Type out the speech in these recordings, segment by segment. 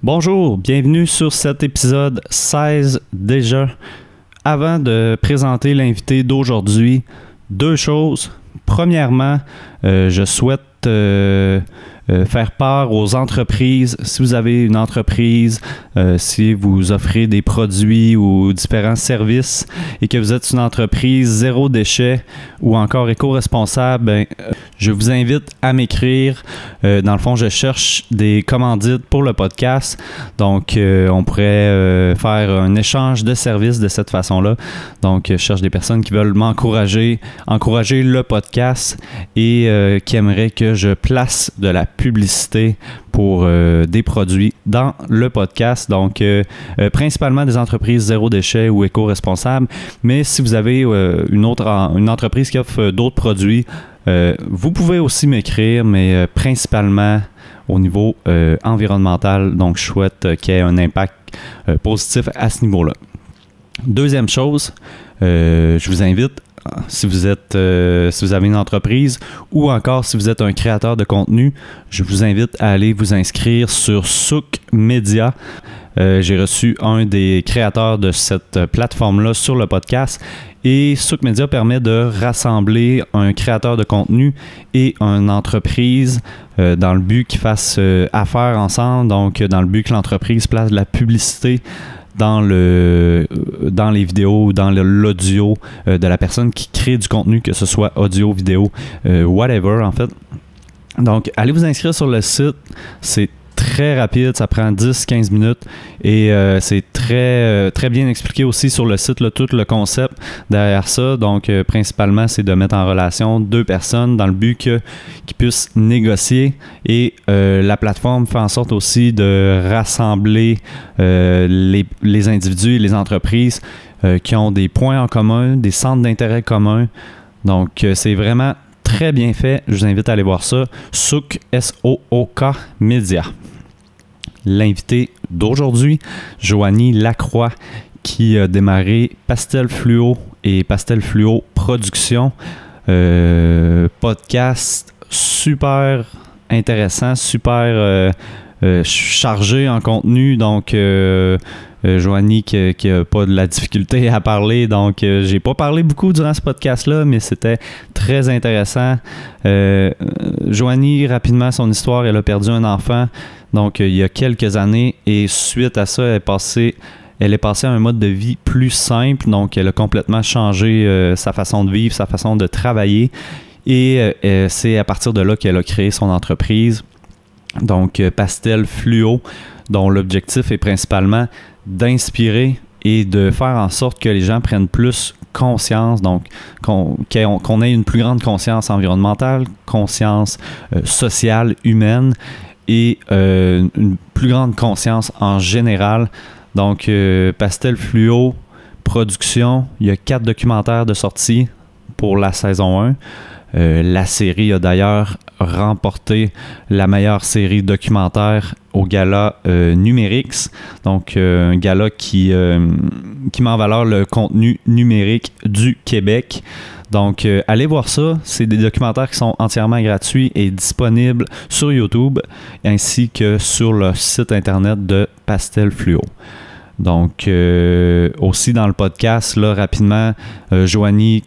Bonjour, bienvenue sur cet épisode 16 déjà. Avant de présenter l'invité d'aujourd'hui, deux choses. Premièrement, je souhaite faire part aux entreprises. Si vous avez une entreprise, si vous offrez des produits ou différents services et que vous êtes une entreprise zéro déchet ou encore éco-responsable, je vous invite à m'écrire. Dans le fond, je cherche des commandites pour le podcast. Donc, on pourrait faire un échange de services de cette façon-là. Donc, je cherche des personnes qui veulent m'encourager, encourager le podcast et qui aimeraient que je place de la publicité pour des produits dans le podcast. Donc, principalement des entreprises zéro déchet ou éco-responsables. Mais si vous avez une entreprise qui offre d'autres produits, vous pouvez aussi m'écrire, mais principalement au niveau environnemental. Donc, je souhaite qu'il y ait un impact positif à ce niveau-là. Deuxième chose, je vous invite, si vous avez une entreprise ou encore si vous êtes un créateur de contenu, je vous invite à aller vous inscrire sur Souk Media. J'ai reçu un des créateurs de cette plateforme-là sur le podcast. Et Souk Media permet de rassembler un créateur de contenu et une entreprise dans le but qu'ils fassent affaire ensemble. Donc, dans le but que l'entreprise place de la publicité dans les vidéos ou dans l'audio de la personne qui crée du contenu, que ce soit audio, vidéo, whatever en fait. Donc, allez vous inscrire sur le site. C'est très rapide, ça prend 10-15 minutes et c'est très bien expliqué aussi sur le site, là, tout le concept derrière ça. Donc, principalement, c'est de mettre en relation deux personnes dans le but qu'ils puissent négocier et la plateforme fait en sorte aussi de rassembler les individus et les entreprises qui ont des points en commun, des centres d'intérêt communs. Donc, c'est vraiment très bien fait. Je vous invite à aller voir ça. Souk, S-O-O-K Media. L'invité d'aujourd'hui, Joanie Lacroix, qui a démarré Pastel Fluo et Pastel Fluo Production. Podcast super intéressant, super chargé en contenu. Donc, Joanie qui n'a pas de la difficulté à parler, donc j'ai pas parlé beaucoup durant ce podcast-là, mais c'était très intéressant. Joanie, rapidement, son histoire, elle a perdu un enfant, donc il y a quelques années, et suite à ça, elle est passée à un mode de vie plus simple, donc elle a complètement changé sa façon de vivre, sa façon de travailler, et c'est à partir de là qu'elle a créé son entreprise, donc Pastel Fluo, dont l'objectif est principalement d'inspirer et de faire en sorte que les gens prennent plus conscience, donc qu'on ait une plus grande conscience environnementale, conscience sociale, humaine et une plus grande conscience en général. Donc, Pastel Fluo Production, il y a 4 documentaires de sortie pour la saison 1. La série a d'ailleurs remporté la meilleure série documentaire au gala Numérix, donc un gala qui met en valeur le contenu numérique du Québec. Donc, allez voir ça. C'est des documentaires qui sont entièrement gratuits et disponibles sur YouTube ainsi que sur le site internet de Pastel Fluo. Donc, aussi dans le podcast, là, rapidement, Joanie,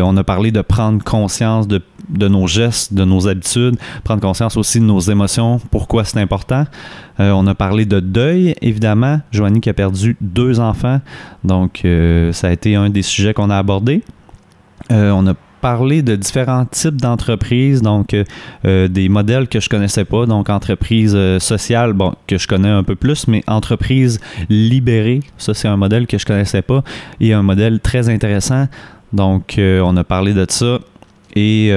on a parlé de prendre conscience de nos gestes, de nos habitudes, prendre conscience aussi de nos émotions, pourquoi c'est important. On a parlé de deuil, évidemment. Joanie qui a perdu 2 enfants, donc ça a été un des sujets qu'on a abordé. On a parler de différents types d'entreprises, donc des modèles que je connaissais pas, donc entreprise sociale, bon, que je connais un peu plus, mais entreprise libérée, ça c'est un modèle que je connaissais pas et un modèle très intéressant, donc on a parlé de ça et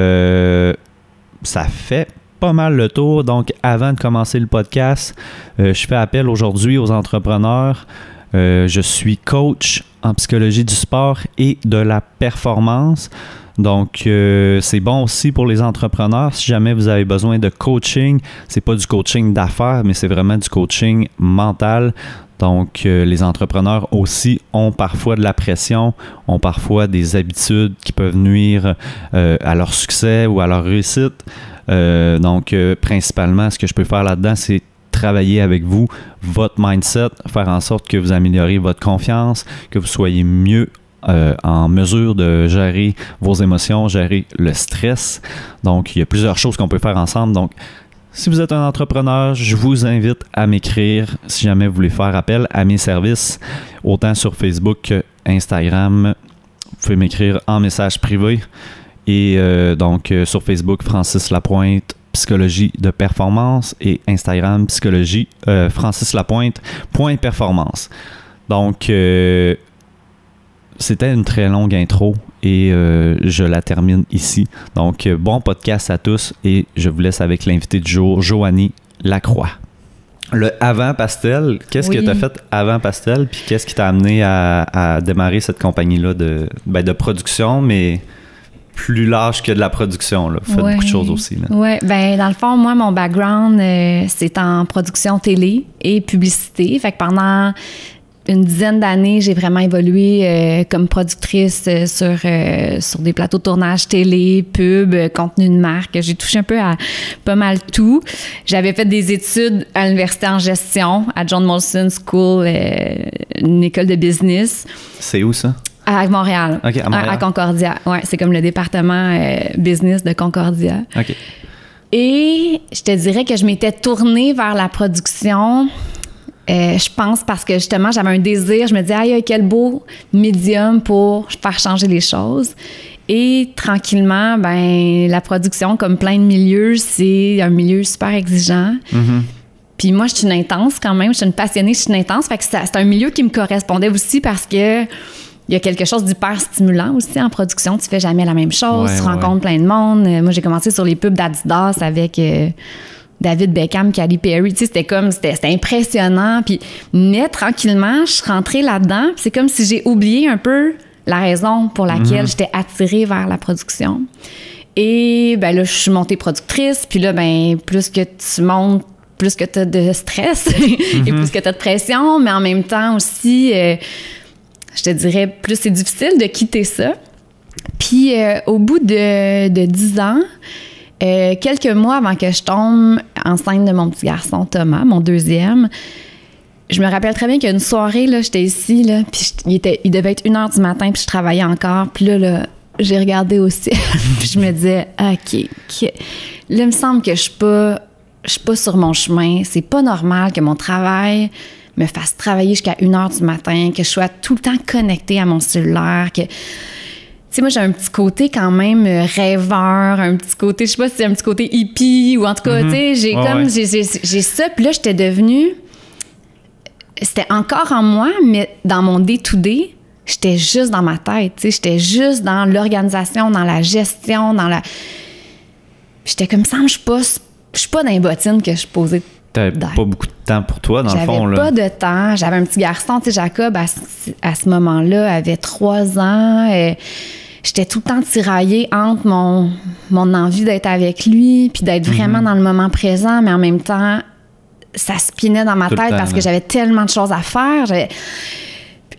ça fait pas mal le tour. Donc avant de commencer le podcast, je fais appel aujourd'hui aux entrepreneurs. Je suis coach en psychologie du sport et de la performance. Donc, c'est bon aussi pour les entrepreneurs. Si jamais vous avez besoin de coaching, c'est pas du coaching d'affaires, mais c'est vraiment du coaching mental. Donc, les entrepreneurs aussi ont parfois de la pression, ont parfois des habitudes qui peuvent nuire à leur succès ou à leur réussite. Donc, principalement, ce que je peux faire là-dedans, c'est travailler avec vous votre mindset, faire en sorte que vous améliorez votre confiance, que vous soyez mieux en mesure de gérer vos émotions, gérer le stress. Donc, il y a plusieurs choses qu'on peut faire ensemble. Donc, si vous êtes un entrepreneur, je vous invite à m'écrire si jamais vous voulez faire appel à mes services, autant sur Facebook que Instagram. Vous pouvez m'écrire en message privé. Et donc, sur Facebook, Francis Lapointe, Psychologie de performance, et Instagram, Psychologie, Francis Lapointe, .performance. Donc, c'était une très longue intro et je la termine ici. Donc, bon podcast à tous et je vous laisse avec l'invité du jour, Joanie Lacroix. Le avant Pastel, qu'est-ce que tu as fait avant Pastel, puis qu'est-ce qui t'a amené à démarrer cette compagnie-là de production, mais plus large que de la production, là. Vous faites beaucoup de choses aussi. Oui, bien, dans le fond, moi, mon background, c'est en production télé et publicité. Fait que pendant une dizaine d'années, j'ai vraiment évolué comme productrice sur des plateaux de tournage télé, pub, contenu de marque. J'ai touché un peu à pas mal tout. J'avais fait des études à l'université en gestion, à John Molson School, une école de business. C'est où ça? À Montréal. OK, à Montréal. À Concordia. Oui, c'est comme le département business de Concordia. OK. Et je te dirais que je m'étais tournée vers la production. Je pense parce que justement, j'avais un désir. Je me disais, aïe, quel beau médium pour faire changer les choses. Et tranquillement, ben la production, comme plein de milieux, c'est un milieu super exigeant. Mm-hmm. Puis moi, je suis une intense quand même. Je suis une passionnée, je suis une intense. Fait que c'est un milieu qui me correspondait aussi parce que il y a quelque chose d'hyper stimulant aussi en production. Tu fais jamais la même chose. Tu rencontres plein de monde. Moi, j'ai commencé sur les pubs d'Adidas avec David Beckham, Katy Perry. Tu sais, c'était impressionnant. Mais tranquillement, je suis rentrée là-dedans. Puis c'est comme si j'ai oublié un peu la raison pour laquelle j'étais attirée vers la production. Et ben là, je suis montée productrice. Puis là, ben plus que tu montes, plus que tu as de stress et plus que tu as de pression. Mais en même temps aussi, je te dirais, plus c'est difficile de quitter ça. Puis au bout de 10 ans, quelques mois avant que je tombe enceinte de mon petit garçon Thomas, mon deuxième, je me rappelle très bien qu'il y a une soirée, là, j'étais ici, là, puis il devait être 1h du matin, puis je travaillais encore. Puis là, j'ai regardé au ciel, puis je me disais, OK, là, il me semble que je suis pas sur mon chemin. C'est pas normal que mon travail me fasse travailler jusqu'à 1h du matin, que je sois tout le temps connectée à mon cellulaire, que... Tu sais, moi, j'ai un petit côté quand même rêveur, un petit côté, je sais pas si c'est un petit côté hippie ou en tout cas, tu sais, j'ai ça. Puis là, j'étais devenue... C'était encore en moi, mais dans mon day-to-day, j'étais juste dans ma tête, tu sais. J'étais juste dans l'organisation, dans la gestion, dans la... J'étais comme ça, je suis pas dans les bottines que je posais. T'avais pas beaucoup de temps pour toi, dans le fond, là. J'avais pas de temps. J'avais un petit garçon, tu sais, Jacob, à ce moment-là, avait 3 ans. J'étais tout le temps tiraillée entre mon envie d'être avec lui puis d'être vraiment dans le moment présent, mais en même temps, ça spinait dans ma tête parce que j'avais tellement de choses à faire.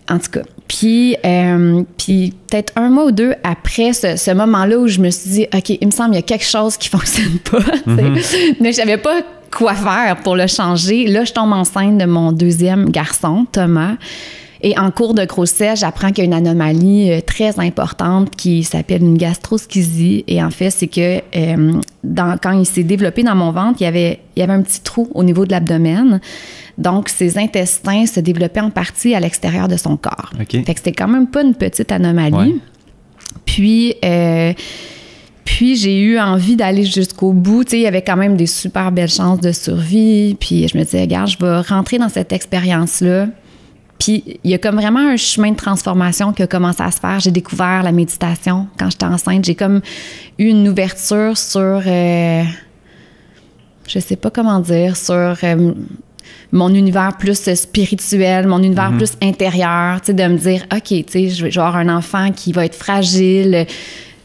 En tout cas. Puis peut-être 1 mois ou 2 après ce moment-là où je me suis dit, OK, il me semble qu'il y a quelque chose qui fonctionne pas. Mais je savais pas quoi faire pour le changer. Là, je tombe enceinte de mon deuxième garçon, Thomas. Et en cours de grossesse, j'apprends qu'il y a une anomalie très importante qui s'appelle une gastroschisie. Et en fait, c'est que quand il s'est développé dans mon ventre, il y avait un petit trou au niveau de l'abdomen. Donc, ses intestins se développaient en partie à l'extérieur de son corps. Okay. Fait que c'était quand même pas une petite anomalie. Ouais. Puis j'ai eu envie d'aller jusqu'au bout. Tu sais, il y avait quand même des super belles chances de survie. Puis je me disais, regarde, je vais rentrer dans cette expérience-là. Puis il y a comme vraiment un chemin de transformation qui a commencé à se faire. J'ai découvert la méditation quand j'étais enceinte. J'ai comme eu une ouverture sur... je sais pas comment dire, sur... mon univers plus spirituel, mon univers plus intérieur, tu sais, de me dire, OK, tu sais, je vais avoir un enfant qui va être fragile.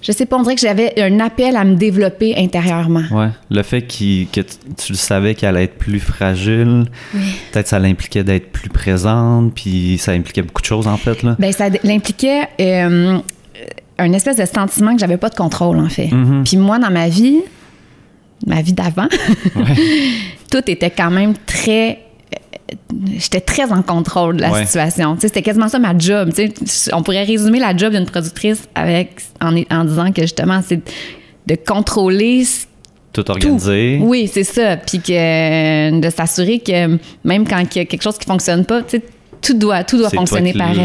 Je sais pas, on dirait que j'avais un appel à me développer intérieurement. Ouais, le fait que tu le savais qu'elle allait être plus fragile, peut-être ça l'impliquait d'être plus présente, puis ça impliquait beaucoup de choses, en fait, là. Bien, ça l'impliquait un espèce de sentiment que j'avais pas de contrôle, en fait. Puis moi, dans ma vie d'avant, tout était quand même très... J'étais très en contrôle de la situation. Tu sais, c'était quasiment ça ma job. Tu sais, on pourrait résumer la job d'une productrice en disant que justement, c'est de contrôler tout organisé. Tout. Oui, c'est ça. Puis de s'assurer que même quand il y a quelque chose qui fonctionne pas, tu sais, tout doit fonctionner pareil.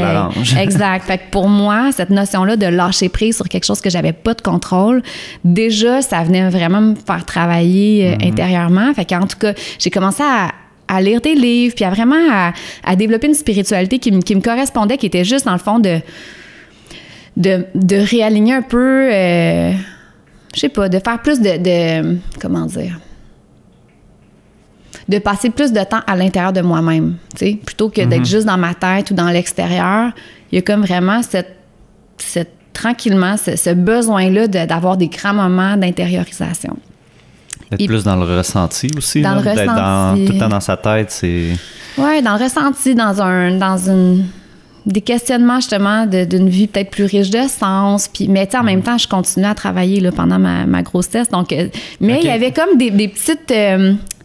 Exact. Fait que pour moi, cette notion-là de lâcher prise sur quelque chose que j'avais pas de contrôle, déjà, ça venait vraiment me faire travailler intérieurement. Fait qu'en tout cas, j'ai commencé à lire des livres, puis à développer une spiritualité qui me correspondait, qui était juste, dans le fond, de réaligner un peu, je sais pas, de faire plus de comment dire, de passer plus de temps à l'intérieur de moi-même, tu sais, plutôt que d'être juste dans ma tête ou dans l'extérieur. Il y a comme vraiment tranquillement, ce besoin-là d'avoir des grands moments d'intériorisation. D'être plus dans le ressenti aussi. Dans le ressenti. Tout le temps dans sa tête, c'est... Oui, dans le ressenti, des questionnements justement d'une vie peut-être plus riche de sens. Puis, mais tu sais, en même temps, je continuais à travailler là, pendant ma grossesse. Donc, mais il y avait comme des petites...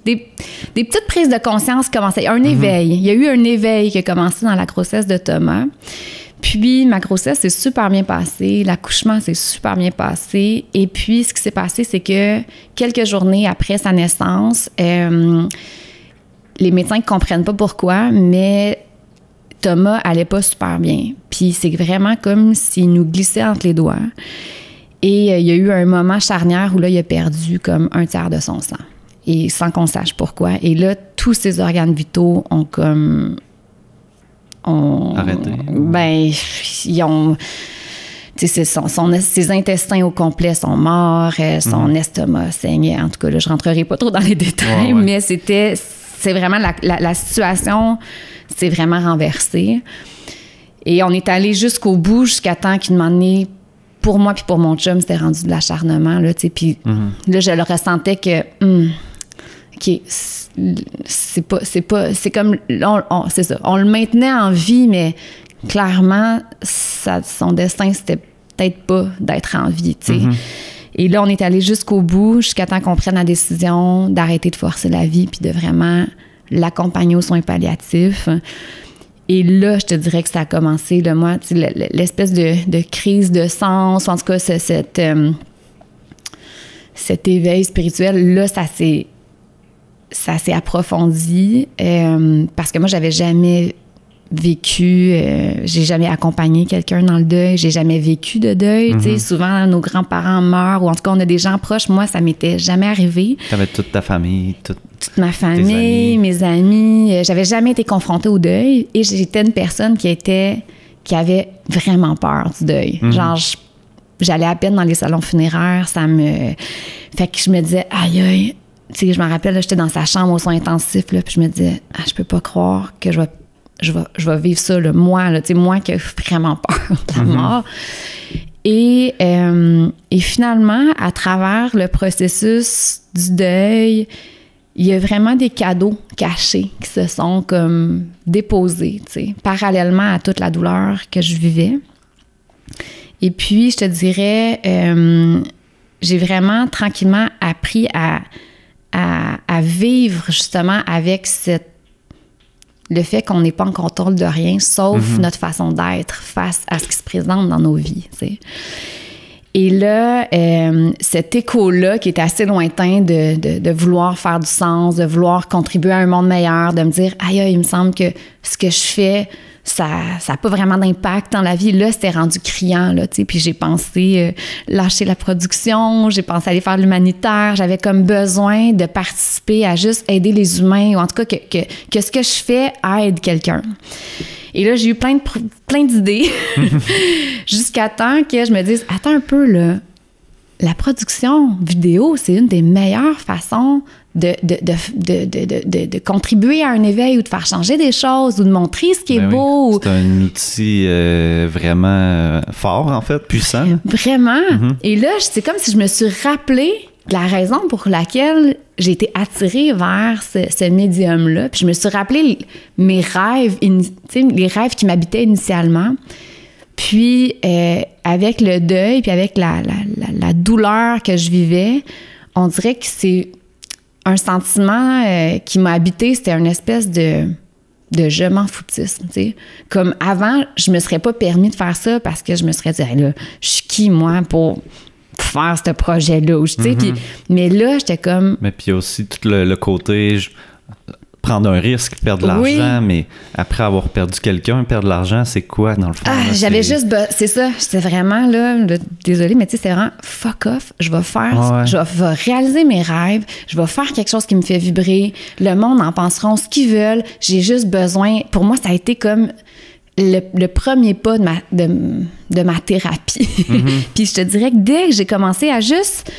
des petites prises de conscience qui commençaient. Un éveil. Il y a eu un éveil qui a commencé dans la grossesse de Thomas. Puis, ma grossesse s'est super bien passée. L'accouchement s'est super bien passé. Et puis, ce qui s'est passé, c'est que quelques journées après sa naissance, les médecins ne comprennent pas pourquoi, mais Thomas allait pas super bien. Puis, c'est vraiment comme s'il nous glissait entre les doigts. Et il y a eu un moment charnière où là, il a perdu comme 1/3 de son sang. Et sans qu'on sache pourquoi. Et là, tous ses organes vitaux ont comme... Arrêté. Ben, ils ont... Tu sais, ses intestins au complet sont morts, son estomac saignait. En tout cas, là, je rentrerai pas trop dans les détails, mais c'est vraiment... La situation s'est vraiment renversée. Et on est allé jusqu'au bout, jusqu'à temps qu'une année, pour moi puis pour mon chum, c'était rendu de l'acharnement, là, tu sais. Puis là, je le ressentais que... OK, c'est comme... c'est ça. On le maintenait en vie, mais clairement, son destin, c'était peut-être pas d'être en vie, tu sais. Et là, on est allé jusqu'au bout, jusqu'à temps qu'on prenne la décision d'arrêter de forcer la vie puis de vraiment l'accompagner aux soins palliatifs. Et là, je te dirais que ça a commencé, là, moi, tu sais, l'espèce de crise de sens, ou en tout cas, cet éveil spirituel, là, ça s'est approfondi parce que moi, j'avais jamais vécu, j'ai jamais accompagné quelqu'un dans le deuil, j'ai jamais vécu de deuil. Tu sais, souvent, nos grands-parents meurent, ou en tout cas, on a des gens proches. Moi, ça m'était jamais arrivé. T'avais toute ta famille, toute ma famille, mes amis. J'avais jamais été confrontée au deuil et j'étais une personne qui avait vraiment peur du deuil. Genre, j'allais à peine dans les salons funéraires, fait que je me disais, aïe, aïe. Tu sais, je me rappelle, là, j'étais dans sa chambre aux soins intensifs, là, puis je me disais, je peux pas croire que je vais vivre ça, là, moi, là, tu sais, moi qui ai vraiment peur de la mort. Et finalement, à travers le processus du deuil, il y a vraiment des cadeaux cachés qui se sont comme déposés, tu sais, parallèlement à toute la douleur que je vivais. Et puis, je te dirais, j'ai vraiment tranquillement appris à vivre justement avec le fait qu'on n'est pas en contrôle de rien, sauf notre façon d'être face à ce qui se présente dans nos vies, tu sais. Et là, cet écho-là, qui est assez lointain de vouloir faire du sens, de vouloir contribuer à un monde meilleur, de me dire, aïe, il me semble que ce que je fais, ça n'a pas vraiment d'impact dans la vie. Là, c'était rendu criant, là, tu sais. Puis j'ai pensé lâcher la production, j'ai pensé aller faire l'humanitaire. J'avais comme besoin de participer à juste aider les humains, ou en tout cas que ce que je fais aide quelqu'un. Et là, j'ai eu plein d'idées jusqu'à temps que je me dise, attends un peu, là, la production vidéo, c'est une des meilleures façons de contribuer à un éveil ou de faire changer des choses ou de montrer ce qui est beau. C'est un outil vraiment fort, en fait, puissant. Là. Vraiment. Et là, c'est comme si je me suis rappelé la raison pour laquelle j'ai été attirée vers ce médium-là. Puis je me suis rappelé mes rêves, les rêves qui m'habitaient initialement. Puis avec le deuil, puis avec la douleur que je vivais, on dirait que c'est un sentiment qui m'a habité, c'était une espèce de je m'en foutisme, tu sais. Comme avant, je me serais pas permis de faire ça parce que je me serais dit, hey, là, je suis qui, moi, pour faire ce projet-là, tu sais. Mais là, j'étais comme... Mais puis il y a aussi tout le côté... prendre un risque, perdre de l'argent, mais après avoir perdu quelqu'un, perdre de l'argent, c'est quoi dans le fond? Là, j'avais juste... c'est ça, j'étais vraiment là, désolée, mais tu sais, c'était vraiment fuck off, je vais faire, je vais réaliser mes rêves, je vais faire quelque chose qui me fait vibrer, le monde en pensera ce qu'ils veulent, j'ai juste besoin... Pour moi, ça a été comme le premier pas de ma thérapie. Puis je te dirais que dès que j'ai commencé à juste...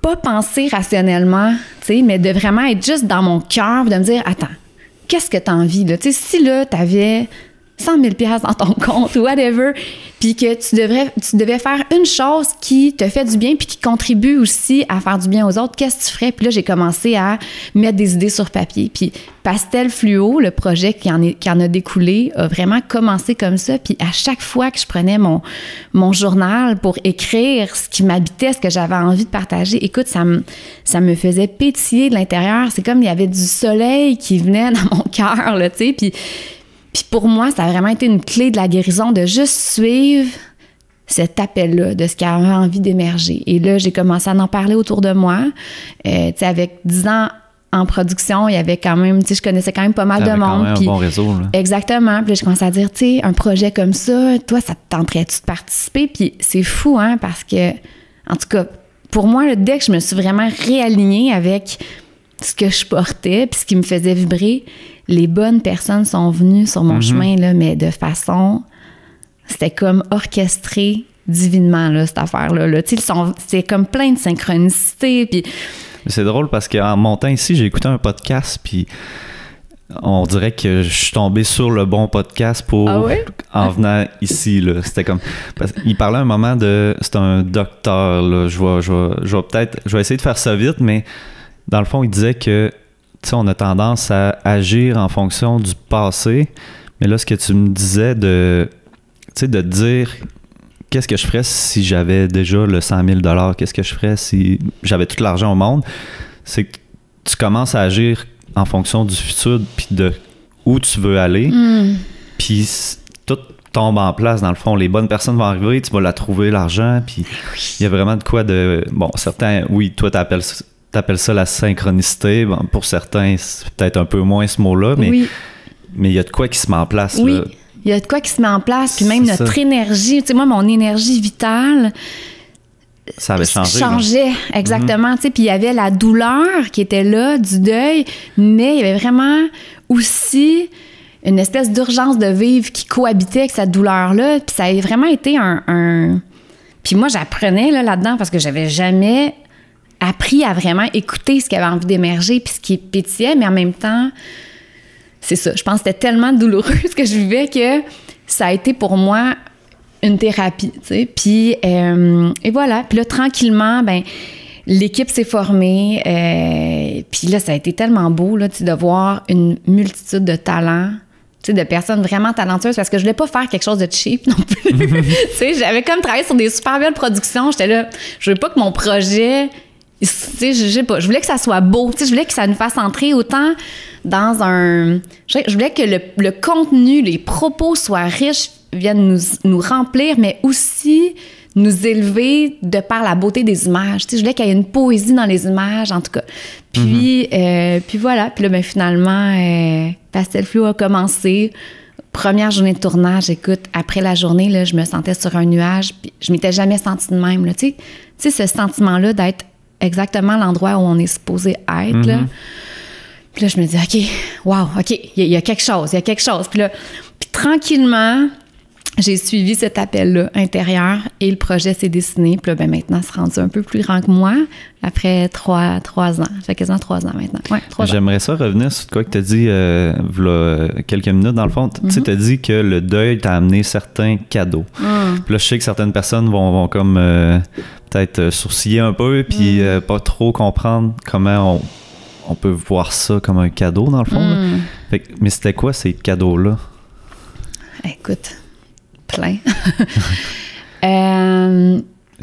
pas penser rationnellement, tu sais, mais de vraiment être juste dans mon cœur, de me dire, attends, qu'est-ce que t'as envie, là? Tu sais, si là, t'avais 100 000 $ dans ton compte, whatever, puis que tu devais faire une chose qui te fait du bien puis qui contribue aussi à faire du bien aux autres, qu'est-ce que tu ferais? Puis là, j'ai commencé à mettre des idées sur papier. Puis Pastel Fluo, le projet qui en a découlé, a vraiment commencé comme ça. Puis à chaque fois que je prenais mon journal pour écrire ce qui m'habitait, ce que j'avais envie de partager, écoute, ça me faisait pétiller de l'intérieur. C'est comme il y avait du soleil qui venait dans mon cœur, là, tu sais, puis pour moi, ça a vraiment été une clé de la guérison de juste suivre cet appel-là, de ce qui avait envie d'émerger. Et là, j'ai commencé à en parler autour de moi. Tu sais, avec 10 ans en production, il y avait quand même, tu sais, je connaissais quand même pas mal de monde. Quand même un bon réseau, là. Exactement. Puis là, j'ai commencé à dire, tu sais, un projet comme ça, toi, ça te tenterait-tu de participer? Puis c'est fou, hein, parce que, en tout cas, pour moi, là, dès que je me suis vraiment réalignée avec ce que je portais puis ce qui me faisait vibrer, les bonnes personnes sont venues sur mon chemin, là, mais de façon... C'était comme orchestré divinement, là, cette affaire-là. Là. C'est comme plein de synchronicité. Puis... C'est drôle parce qu'en montant ici, j'ai écouté un podcast, puis on dirait que je suis tombé sur le bon podcast pour en venant ici. Là. C'était comme... Il parlait un moment de... C'est un docteur, là. Je vais essayer de faire ça vite, mais dans le fond, il disait que on a tendance à agir en fonction du passé, mais là, ce que tu me disais de dire qu'est-ce que je ferais si j'avais déjà le 100 000 $, qu'est-ce que je ferais si j'avais tout l'argent au monde, c'est que tu commences à agir en fonction du futur puis de où tu veux aller, puis tout tombe en place dans le fond. Les bonnes personnes vont arriver, tu vas la trouver, l'argent, puis il y a vraiment de quoi de... Bon, certains, oui, toi, t'appelles ça la synchronicité. Bon, pour certains, c'est peut-être un peu moins ce mot-là, mais il y a de quoi qui se met en place. Oui, là. Il y a de quoi qui se met en place, puis même notre énergie. Tu sais, moi, mon énergie vitale... Ça avait changé. Changeait, exactement. Tu sais, puis il y avait la douleur qui était là, du deuil, mais il y avait vraiment aussi une espèce d'urgence de vivre qui cohabitait avec cette douleur-là. Puis ça a vraiment été un... Puis moi, j'apprenais là-dedans parce que j'avais jamais... appris à vraiment écouter ce qui avait envie d'émerger puis ce qui pétillait, mais en même temps, c'est ça. Je pense que c'était tellement douloureux ce que je vivais que ça a été pour moi une thérapie, tu sais. Puis, et voilà. Puis là, tranquillement, ben l'équipe s'est formée. Puis là, ça a été tellement beau, là, tu sais, de voir une multitude de talents, tu sais, de personnes vraiment talentueuses, parce que je voulais pas faire quelque chose de cheap non plus. Tu sais, j'avais comme travaillé sur des super belles productions. J'étais là, je veux pas que mon projet... Tu sais, je sais pas, je voulais que ça soit beau, tu sais, je voulais que ça nous fasse entrer autant dans un... Je voulais que le contenu, les propos soient riches, viennent nous remplir, mais aussi nous élever de par la beauté des images. Tu sais, je voulais qu'il y ait une poésie dans les images, en tout cas. Puis, puis voilà, puis là, ben, finalement, Pastel Fluo a commencé. Première journée de tournage, écoute, après la journée, là, je me sentais sur un nuage, puis je m'étais jamais sentie de même, là, tu sais, ce sentiment-là d'être exactement l'endroit où on est supposé être, là. Puis là, je me dis, OK, wow, OK, il y a quelque chose. Puis là, tranquillement, j'ai suivi cet appel-là intérieur et le projet s'est dessiné. Puis là, ben maintenant, c'est rendu un peu plus grand que moi après 3 ans. Ça fait quasiment 3 ans maintenant. Ouais, 3 ans. J'aimerais ça revenir sur quoi que tu as dit voilà quelques minutes. Dans le fond, tu sais, tu as dit que le deuil t'a amené certains cadeaux. Puis là, je sais que certaines personnes vont comme peut-être sourciller un peu puis pas trop comprendre comment on peut voir ça comme un cadeau, dans le fond. Fait que, mais c'était quoi ces cadeaux-là? Écoute... plein.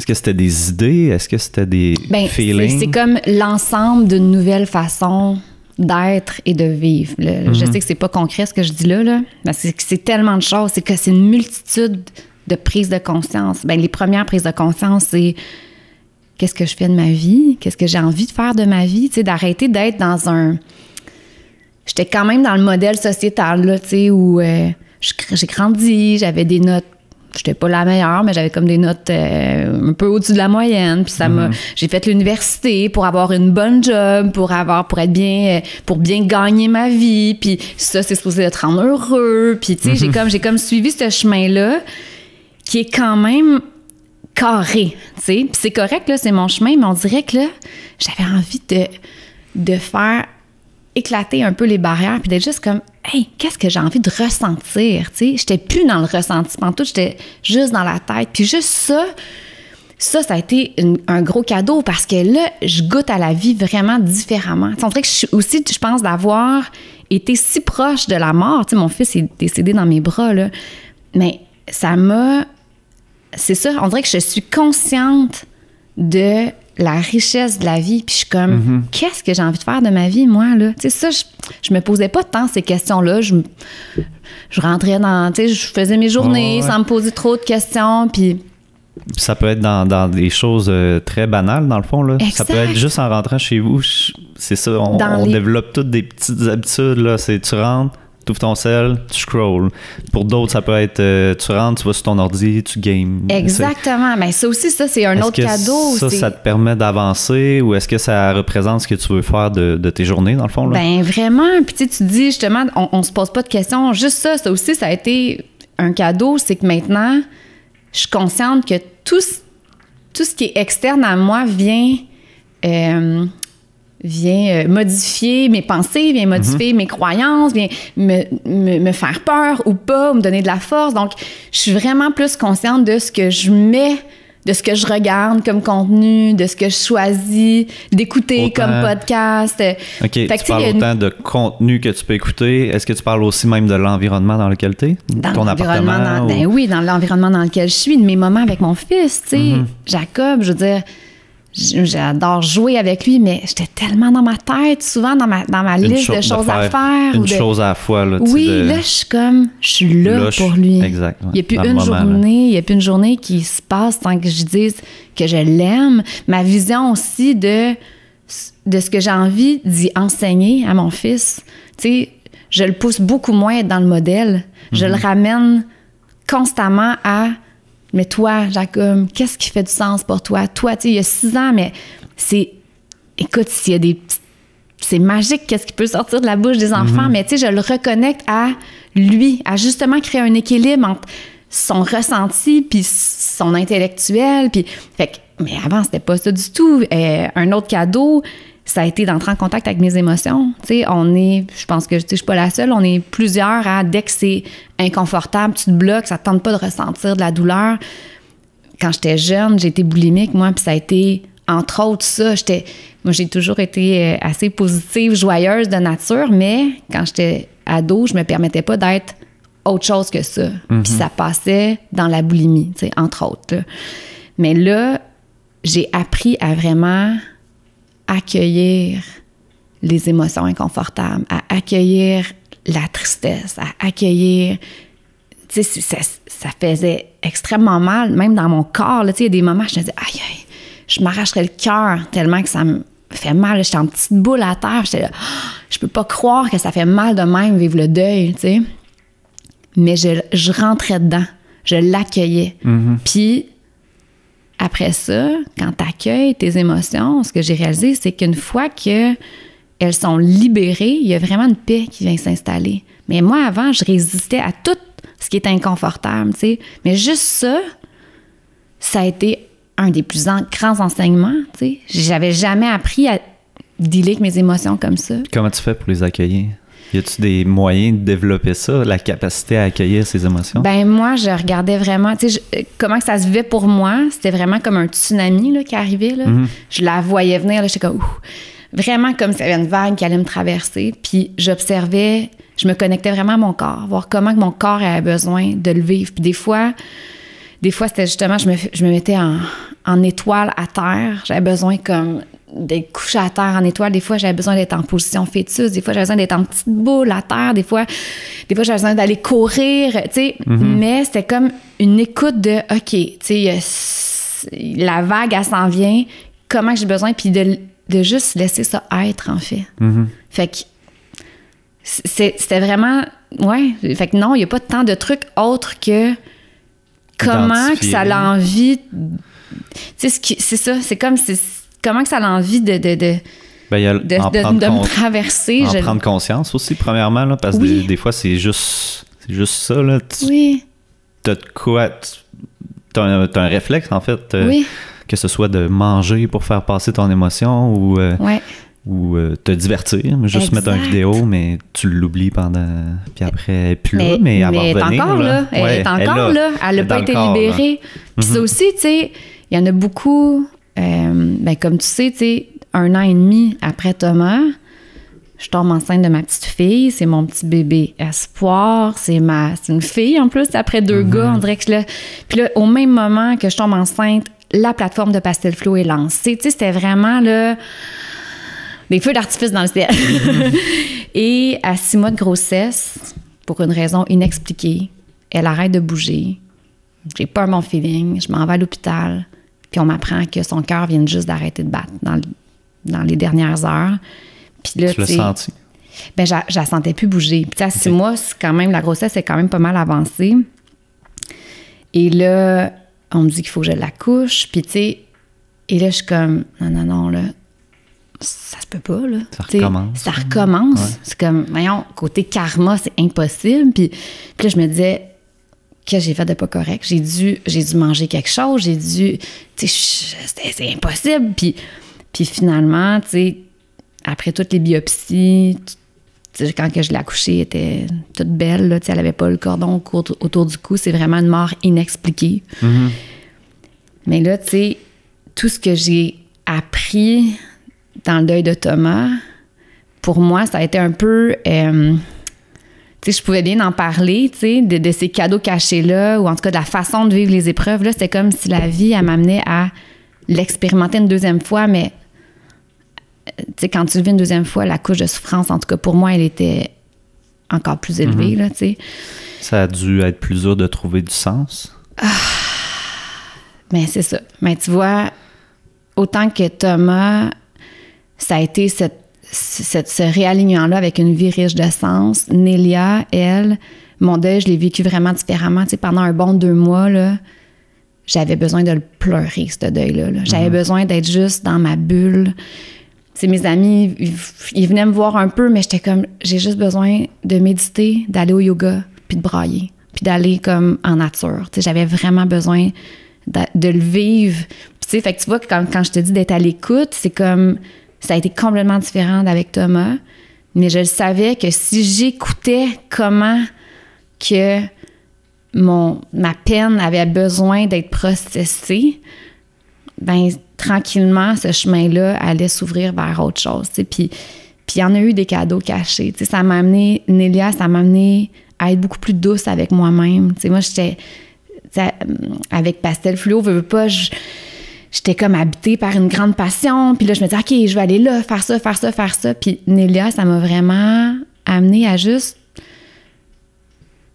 Est-ce que c'était des idées? Est-ce que c'était des feelings? C'est comme l'ensemble d'une nouvelle façon d'être et de vivre. Je sais que c'est pas concret ce que je dis là. Mais c'est tellement de choses. C'est que c'est une multitude de prises de conscience. Les premières prises de conscience, c'est qu'est-ce que je fais de ma vie? Qu'est-ce que j'ai envie de faire de ma vie? Tu sais, d'arrêter d'être dans un... J'étais quand même dans le modèle sociétal, là, tu sais, où j'ai grandi, j'avais des notes. J'étais pas la meilleure, mais j'avais comme des notes un peu au-dessus de la moyenne. Puis j'ai fait l'université pour avoir une bonne job, pour être bien, pour bien gagner ma vie. Puis ça, c'est supposé te rendre heureux. Puis tu sais, j'ai comme suivi ce chemin-là qui est quand même carré, tu sais. Puis c'est correct, là, c'est mon chemin, mais on dirait que là, j'avais envie de faire éclater un peu les barrières puis d'être juste comme hey, qu'est-ce que j'ai envie de ressentir, tu sais, j'étais plus dans le ressenti pantoute, j'étais juste dans la tête, puis juste ça a été un gros cadeau parce que là, je goûte à la vie vraiment différemment. On dirait que je pense d'avoir été si proche de la mort, tu sais, mon fils est décédé dans mes bras, là, mais c'est ça, on dirait que je suis consciente de la richesse de la vie, puis je suis comme, qu'est-ce que j'ai envie de faire de ma vie, moi, là? Tu sais, ça, je me posais pas tant ces questions-là. Je rentrais dans, tu sais, je faisais mes journées sans me poser trop de questions, puis... Ça peut être dans des choses très banales, dans le fond, là. Exact. Ça peut être juste en rentrant chez vous, c'est ça, on développe toutes des petites habitudes, là. C'est tu rentres, tu ouvres ton cell, tu scrolls. Pour d'autres, ça peut être tu rentres, tu vas sur ton ordi, tu games. Exactement. Mais ça aussi, c'est un autre cadeau. Ça te permet d'avancer ou est-ce que ça représente ce que tu veux faire de tes journées, dans le fond? Là? Ben vraiment. Puis tu te dis, justement, on se pose pas de questions. Juste ça aussi, ça a été un cadeau. C'est que maintenant, je suis consciente que tout ce qui est externe à moi vient modifier mes pensées, vient modifier mes croyances, vient me faire peur ou pas, me donner de la force. Donc, je suis vraiment plus consciente de ce que je mets, de ce que je regarde comme contenu, de ce que je choisis d'écouter comme podcast. OK, tu parles autant de contenu que tu peux écouter. Est-ce que tu parles aussi même de l'environnement dans lequel tu es? Ton appartement? Ben oui, dans l'environnement dans lequel je suis, de mes moments avec mon fils, tu sais. Jacob, je veux dire... J'adore jouer avec lui, mais j'étais tellement dans ma tête, souvent dans ma liste de choses à faire. Une chose à la fois. Là, là, je suis là pour lui. Exact. Ouais, il n'y a plus une journée qui se passe sans que je dise que je l'aime. Ma vision aussi de ce que j'ai envie d'y enseigner à mon fils, tu sais, je le pousse beaucoup moins à être dans le modèle. Je le ramène constamment à... Mais toi, Jacob, qu'est-ce qui fait du sens pour toi? Toi, tu sais, il y a 6 ans, mais c'est... Écoute, s'il y a c'est magique, qu'est-ce qui peut sortir de la bouche des enfants, mais tu sais, je le reconnecte à lui, à justement créer un équilibre entre son ressenti puis son intellectuel. Puis... mais avant, c'était pas ça du tout. Un autre cadeau, ça a été d'entrer en contact avec mes émotions. Tu sais, je pense que je suis pas la seule, on est plusieurs à, dès que c'est inconfortable, tu te bloques, ça te tente pas de ressentir de la douleur. Quand j'étais jeune, j'ai été boulimique, moi, puis ça a été, entre autres, ça. Moi, j'ai toujours été assez positive, joyeuse de nature, mais quand j'étais ado, je me permettais pas d'être autre chose que ça. Puis ça passait dans la boulimie, tu sais, entre autres. Là. Mais là, j'ai appris à vraiment... accueillir les émotions inconfortables, à accueillir la tristesse, à accueillir... Tu sais, ça faisait extrêmement mal, même dans mon corps. Tu sais, il y a des moments où je me disais, aïe, je m'arracherais le cœur tellement que ça me fait mal. J'étais en petite boule à terre. J'étais là, je peux pas croire que ça fait mal de même vivre le deuil, tu sais. Mais je rentrais dedans. Je l'accueillais. Puis... Après ça, quand tu accueilles tes émotions, ce que j'ai réalisé, c'est qu'une fois qu'elles sont libérées, il y a vraiment une paix qui vient s'installer. Mais moi, avant, je résistais à tout ce qui était inconfortable, tu sais. Mais juste ça a été un des plus grands enseignements, tu sais. J'avais jamais appris à dealer avec mes émotions comme ça. Comment tu fais pour les accueillir? Y a-tu des moyens de développer ça, la capacité à accueillir ses émotions? Ben moi, je regardais vraiment, tu sais, comment que ça se vivait pour moi. C'était vraiment comme un tsunami là, qui arrivait. Là. Je la voyais venir, là, j'étais comme, vraiment comme s'il y avait une vague qui allait me traverser. Puis j'observais, je me connectais vraiment à mon corps, voir comment que mon corps avait besoin de le vivre. Puis des fois, Des fois, c'était justement, je me mettais en étoile à terre. J'avais besoin comme d'être couchée à terre en étoile. Des fois, j'avais besoin d'être en position fœtus. Des fois, j'avais besoin d'être en petite boule à terre. Des fois, j'avais besoin d'aller courir, tu sais. Mais c'était comme une écoute de, OK, tu sais, la vague, elle s'en vient. Comment j'ai besoin? Puis de juste laisser ça être, en fait. Fait que c'était vraiment... Ouais. Fait que non, il n'y a pas tant de trucs autres que comment que ça a envie... Tu sais, c'est ça. C'est comme... Comment que ça a envie de me traverser. Prendre conscience aussi, premièrement, là, parce que des fois, c'est juste ça. Là. T'as de quoi... T'as un réflexe, en fait. Que ce soit de manger pour faire passer ton émotion ou te divertir, juste mettre une vidéo, mais tu l'oublies pendant... Puis après, elle n'est plus là, mais elle va revenir. Elle est encore là. Elle n'a pas été libérée. Puis ça aussi, tu sais, il y en a beaucoup... comme tu sais, 1 an et demi après Thomas, je tombe enceinte de ma petite fille. C'est mon petit bébé espoir. C'est une fille, en plus, après 2 gars. On dirait que Puis là, au même moment que je tombe enceinte, la plateforme de Pastel Flow est lancée. Tu sais, c'était vraiment, là, des feux d'artifice dans le ciel. Et à 6 mois de grossesse, pour une raison inexpliquée, elle arrête de bouger. J'ai pas un bon feeling. Je m'en vais à l'hôpital. Puis on m'apprend que son cœur vient juste d'arrêter de battre dans les dernières heures. Puis là, tu l'as senti? Ben, je la sentais plus bouger. Puis à 6 mois, c'est quand même, la grossesse est quand même pas mal avancée. Et là, on me dit qu'il faut que je la couche. Puis tu sais, et là, je suis comme, non, là, ça se peut pas, là. Ça recommence. Ouais. C'est comme, voyons, côté karma, c'est impossible. Puis là, je me disais, que j'ai fait de pas correct. J'ai dû manger quelque chose. C'est impossible. Puis finalement, tu sais, après toutes les biopsies, quand que je l'ai accouchée, elle était toute belle, là, elle avait pas le cordon autour du cou. C'est vraiment une mort inexpliquée. Mais là, tu sais, tout ce que j'ai appris dans le deuil de Thomas, pour moi, ça a été un peu... tu sais, je pouvais bien en parler, tu sais, de ces cadeaux cachés-là, ou en tout cas de la façon de vivre les épreuves. Là, c'était comme si la vie, elle m'amenait à l'expérimenter une deuxième fois, mais tu sais, quand tu le vis une deuxième fois, la couche de souffrance, en tout cas, pour moi, elle était encore plus élevée, là, tu sais. Ça a dû être plus dur de trouver du sens? Mais c'est ça. Mais tu vois, autant que Thomas, ça a été ce réalignement-là avec une vie riche de sens. Nélia, elle, mon deuil, je l'ai vécu vraiment différemment. Tu sais, pendant un bon 2 mois, là, j'avais besoin de le pleurer, ce deuil-là. Là. J'avais besoin d'être juste dans ma bulle. Tu sais, mes amis, ils venaient me voir un peu, mais j'étais comme, j'ai juste besoin de méditer, d'aller au yoga, puis de brailler, puis d'aller comme en nature. Tu sais, j'avais vraiment besoin de le vivre. Puis tu sais, fait que tu vois, quand je te dis d'être à l'écoute, c'est comme... Ça a été complètement différent avec Thomas, mais je savais que si j'écoutais comment que ma peine avait besoin d'être processée, ben tranquillement, ce chemin-là allait s'ouvrir vers autre chose. Puis il y en a eu des cadeaux cachés. Ça m'a amené, Nélia, ça m'a amené à être beaucoup plus douce avec moi-même. Moi, j'étais... Avec Pastel Fluo, veux pas... J'étais comme habitée par une grande passion. Puis là, je me disais, OK, je vais aller là, faire ça. Puis Nélia, ça m'a vraiment amenée à juste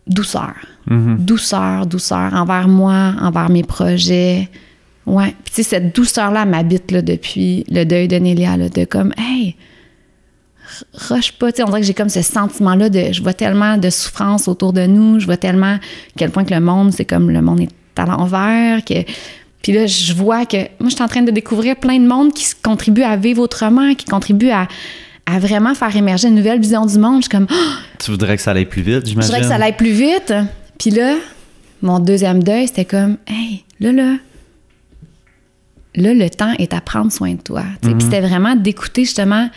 douceur. Douceur envers moi, envers mes projets. Ouais. Puis tu sais, cette douceur-là m'habite là, depuis le deuil de Nélia, là, de comme, hey, rush pas. Tu sais, on dirait que j'ai comme ce sentiment-là de, je vois tellement de souffrance autour de nous, je vois tellement à quel point que le monde, c'est comme le monde est à l'envers, que... Puis là, je vois que moi, je suis en train de découvrir plein de monde qui contribue à vivre autrement, qui contribue à vraiment faire émerger une nouvelle vision du monde. Je suis comme... Oh! Tu voudrais que ça aille plus vite, j'imagine? Je voudrais que ça aille plus vite. Puis là, mon deuxième deuil, c'était comme, hey, là, le temps est à prendre soin de toi. Puis c'était vraiment d'écouter justement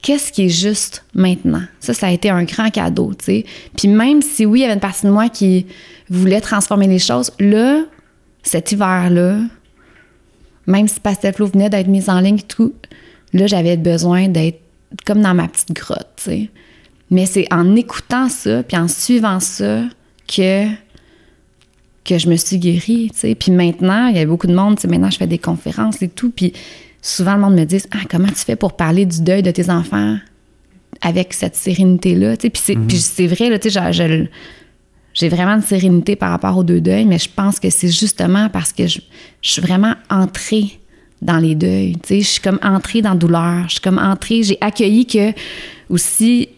qu'est-ce qui est juste maintenant. Ça a été un grand cadeau, tu sais. Puis même si, oui, il y avait une partie de moi qui voulait transformer les choses, là... Cet hiver-là, même si Pastel Flow venait d'être mise en ligne et tout, là, j'avais besoin d'être comme dans ma petite grotte, tu sais. Mais c'est en écoutant ça, puis en suivant ça, que que je me suis guérie, tu sais. Puis maintenant, il y a beaucoup de monde, tu sais, maintenant, je fais des conférences et tout, puis souvent, le monde me dit « Ah, comment tu fais pour parler du deuil de tes enfants avec cette sérénité-là? » Tu sais, puis c'est vrai, là, tu sais, j'ai vraiment une sérénité par rapport aux deux deuils, mais je pense que c'est justement parce que je suis vraiment entrée dans les deuils, tu sais. Je suis comme entrée dans la douleur, je suis comme entrée, j'ai accueilli que aussi,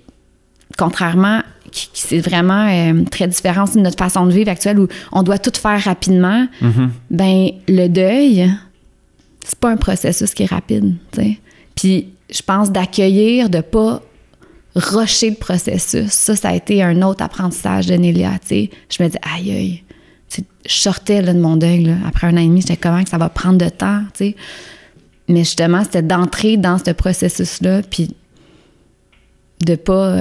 contrairement... qui c'est vraiment très différent de notre façon de vivre actuelle où on doit tout faire rapidement, ben le deuil, c'est pas un processus qui est rapide, tu sais. Puis je pense d'accueillir, de pas rusher le processus. Ça a été un autre apprentissage de Nélia, tu sais. Je me dis, aïe, aïe. Je sortais là, de mon deuil, là. Après 1 an et demi, j'étais comment que ça va prendre de temps, tu sais. Mais justement, c'était d'entrer dans ce processus-là, puis de pas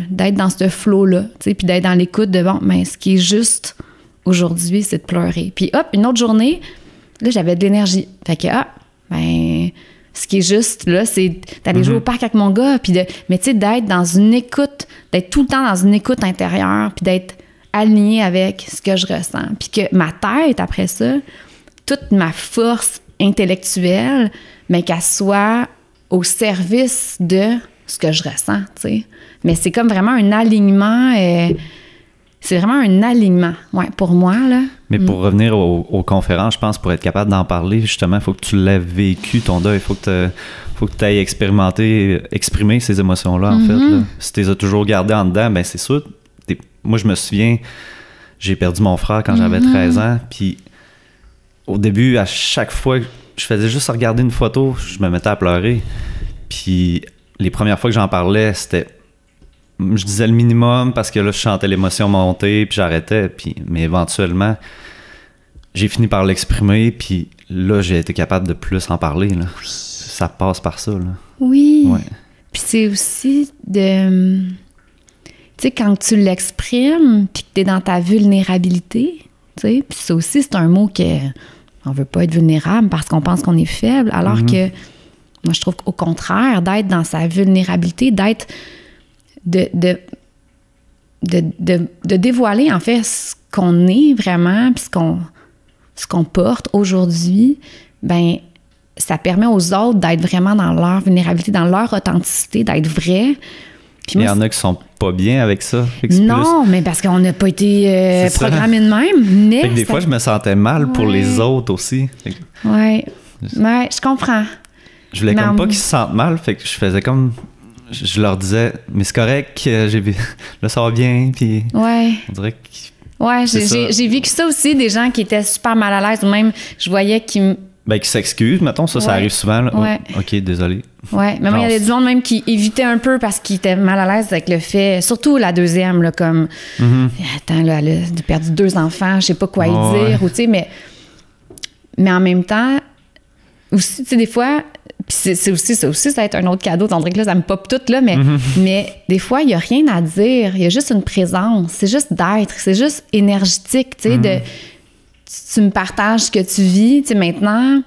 d'être dans ce flow-là, tu sais, puis d'être dans l'écoute de bon, mais ce qui est juste aujourd'hui, c'est de pleurer. Puis hop, une autre journée, là, j'avais de l'énergie. Fait que ce qui est juste, là, c'est d'aller jouer au parc avec mon gars, puis mais tu sais, d'être dans une écoute, d'être tout le temps dans une écoute intérieure, puis d'être aligné avec ce que je ressens. Puis que ma tête, après ça, toute ma force intellectuelle, mais qu'elle soit au service de ce que je ressens, tu sais. Mais c'est comme vraiment un alignement, c'est vraiment un alignement, ouais, pour moi, là. Mais pour revenir aux conférences, je pense, pour être capable d'en parler, justement, il faut que tu l'aies vécu, ton deuil, il faut que tu ailles exprimer ces émotions-là, en fait, là. Si tu les as toujours gardées en dedans, ben c'est sûr, moi, je me souviens, j'ai perdu mon frère quand j'avais 13 ans, puis au début, à chaque fois, je faisais juste regarder une photo, je me mettais à pleurer, puis les premières fois que j'en parlais, je disais le minimum parce que là, je sentais l'émotion monter, puis j'arrêtais. Mais éventuellement, j'ai fini par l'exprimer, puis là, j'ai été capable de plus en parler. Là. Oui. Ça passe par ça. Là. Oui. Ouais. Puis c'est aussi de... Tu sais, quand tu l'exprimes, puis que tu es dans ta vulnérabilité, tu sais, puis ça aussi, c'est un mot on veut pas être vulnérable parce qu'on pense qu'on est faible, alors que moi, je trouve qu'au contraire, d'être dans sa vulnérabilité, d'être... De dévoiler, en fait, ce qu'on est vraiment, puis ce qu'on porte aujourd'hui, ben ça permet aux autres d'être vraiment dans leur vulnérabilité, dans leur authenticité, d'être vrai. Puis il y en a qui sont pas bien avec ça. Non, mais parce qu'on n'a pas été programmés de même. Mais fait que des fois, je me sentais mal pour les autres aussi. Oui, je comprends. Je voulais comme pas qu'ils se sentent mal, fait que je faisais comme... Je leur disais, mais c'est correct, là, ça va bien, puis on dirait que... Ouais, j'ai vécu ça aussi, des gens qui étaient super mal à l'aise, ou même, je voyais qu'ils... Ben, qui s'excusent, mettons, ça arrive souvent, là. Ouais. Oh, OK, désolé. Ouais, mais moi, il y a des gens même qui évitaient un peu parce qu'ils étaient mal à l'aise avec le fait, surtout la deuxième, là, comme, attends, là, elle a perdu 2 enfants, je sais pas quoi y dire, ou tu sais, mais en même temps, aussi, tu sais, des fois... Puis ça va être un autre cadeau. On dirait que là, ça me pop tout, là, mais des fois, il n'y a rien à dire. Il y a juste une présence. C'est juste d'être. C'est juste énergétique, tu sais, tu me partages ce que tu vis. Tu sais, maintenant,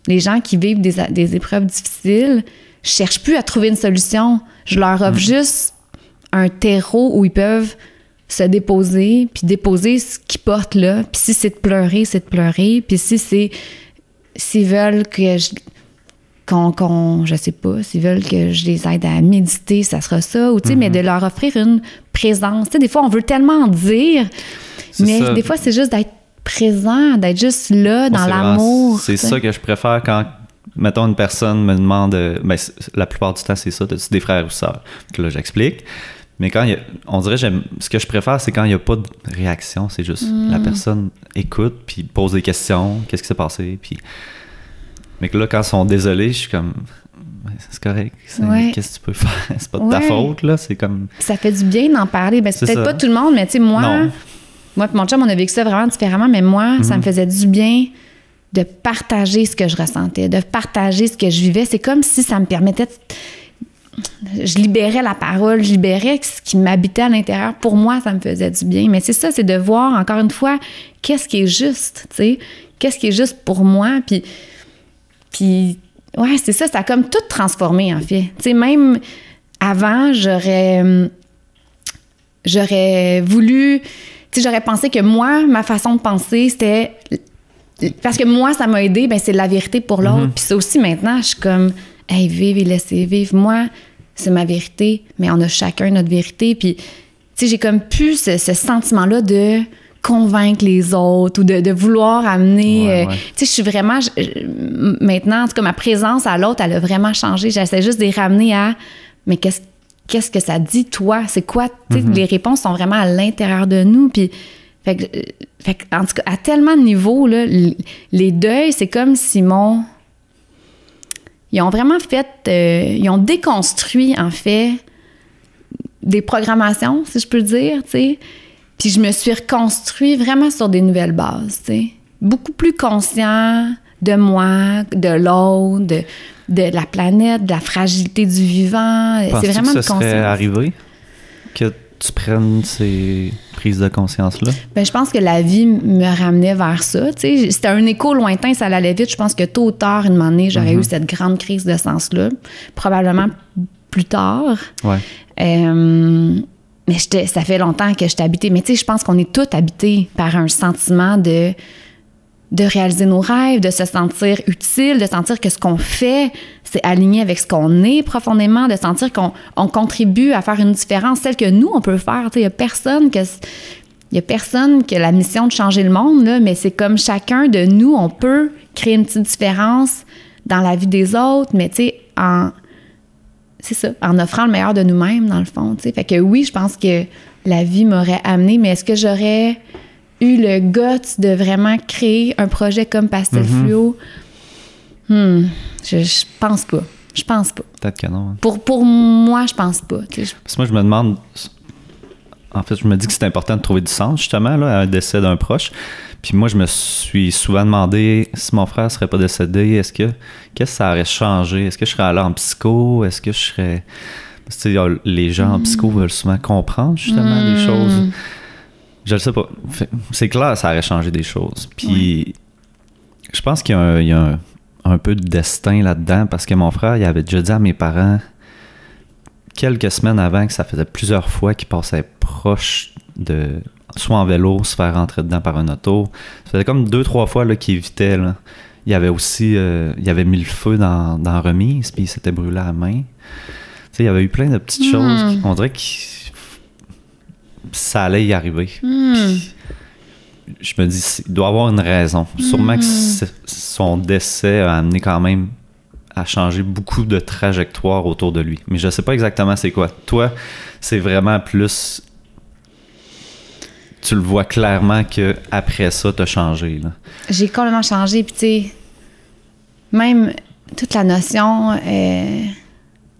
les gens qui vivent des épreuves difficiles, je cherche plus à trouver une solution. Je leur offre juste un terreau où ils peuvent se déposer, puis déposer ce qu'ils portent là. Puis si c'est de pleurer, c'est de pleurer. Puis s'ils veulent que je sais pas, s'ils veulent que je les aide à méditer, ça sera ça, ou tu sais, mais de leur offrir une présence. Tu sais, des fois, on veut tellement en dire, mais des fois, c'est juste d'être présent, d'être juste là, dans l'amour. C'est ça que je préfère quand, mettons, une personne me demande, ben, la plupart du temps, c'est ça, as-tu des frères ou sœurs? Donc là, j'explique. Mais quand on dirait, ce que je préfère, c'est quand il n'y a pas de réaction, c'est juste la personne écoute, puis pose des questions, qu'est-ce qui s'est passé, puis... Mais que là, quand ils sont désolés, je suis comme... C'est correct. Qu'est-ce que tu peux faire? C'est pas de ta faute, là. C'est comme... Ça fait du bien d'en parler. Ben, c'est peut-être pas tout le monde, mais tu sais, moi et mon chum, on a vécu ça vraiment différemment, mais moi, ça me faisait du bien de partager ce que je ressentais, de partager ce que je vivais. C'est comme si ça me permettait... Je libérais la parole, je libérais ce qui m'habitait à l'intérieur. Pour moi, ça me faisait du bien. Mais c'est ça, c'est de voir, encore une fois, qu'est-ce qui est juste, tu sais? Qu'est-ce qui est juste pour moi, Puis, ouais, c'est ça, ça a comme tout transformé, en fait. Tu sais, même avant, j'aurais voulu sais, j'aurais pensé que moi, ma façon de penser, c'était... Parce que moi, ça m'a aidé, ben c'est la vérité pour l'autre. Puis ça aussi, maintenant, je suis comme, hey, vive et laissez vivre. Moi, c'est ma vérité, mais on a chacun notre vérité. Puis, tu sais, j'ai comme plus ce sentiment-là de convaincre les autres ou de vouloir amener... tu sais, je suis vraiment... maintenant, en tout cas, ma présence à l'autre, elle a vraiment changé. J'essaie juste de les ramener à... Mais qu'est-ce que ça dit, toi? C'est quoi? Tu sais, les réponses sont vraiment à l'intérieur de nous. Puis... Fait que, en tout cas, à tellement de niveaux, là, les deuils, c'est comme si ils ont vraiment fait... ils ont déconstruit, en fait, des programmations, si je peux dire, tu sais. Puis je me suis reconstruit vraiment sur des nouvelles bases, tu sais. Beaucoup plus conscient de moi, de l'autre, de la planète, de la fragilité du vivant. Penses-tu c'est vraiment que de ça serait arrivé que tu prennes ces prises de conscience-là? Bien, je pense que la vie me ramenait vers ça. Tu sais, c'était un écho lointain, ça allait vite. Je pense que tôt ou tard, une moment donné, j'aurais eu cette grande crise de sens-là. Probablement plus tard. Ouais. Mais ça fait longtemps que je t'ai habitée. Mais tu sais, je pense qu'on est tous habités par un sentiment de réaliser nos rêves, de se sentir utile, de sentir que ce qu'on fait, c'est aligné avec ce qu'on est profondément, de sentir qu'on contribue à faire une différence, celle que nous, on peut faire. Il n'y a personne qui a la mission de changer le monde, là, mais c'est comme chacun de nous, on peut créer une petite différence dans la vie des autres, mais tu sais, en offrant le meilleur de nous-mêmes, dans le fond. T'sais. Fait que oui, je pense que la vie m'aurait amené, mais est-ce que j'aurais eu le guts de vraiment créer un projet comme Pastel Fluo? Je pense pas. Je pense pas. Peut-être que non. Pour moi, je pense pas. Parce que moi, je me demande... En fait, je me dis que c'est important de trouver du sens, justement, là, à un décès d'un proche. Puis moi, je me suis souvent demandé si mon frère serait pas décédé, qu'est-ce que ça aurait changé? Est-ce que je serais allé en psycho? Est-ce que je serais... Tu sais, les gens en psycho veulent souvent comprendre, justement, des choses. Je le sais pas. C'est clair, ça aurait changé des choses. Puis je pense qu'il y a un peu de destin là-dedans, parce que mon frère, il avait déjà dit à mes parents quelques semaines avant que ça faisait plusieurs fois qu'il passait proche de... soit en vélo, se faire rentrer dedans par un auto. Ça faisait comme 2-3 fois là, qu'il évitait. Là. Il avait aussi... il avait mis le feu dans la remise, puis il s'était brûlé à la main. Tu sais, il y avait eu plein de petites choses. On dirait que ça allait y arriver. Puis, je me dis, il doit avoir une raison. Sûrement que son décès a amené quand même à changer beaucoup de trajectoires autour de lui. Mais je sais pas exactement c'est quoi. Toi, c'est vraiment plus... Tu le vois clairement qu'après ça, t'as changé. Là. J'ai complètement changé. Puis, tu sais, même toute la notion... tu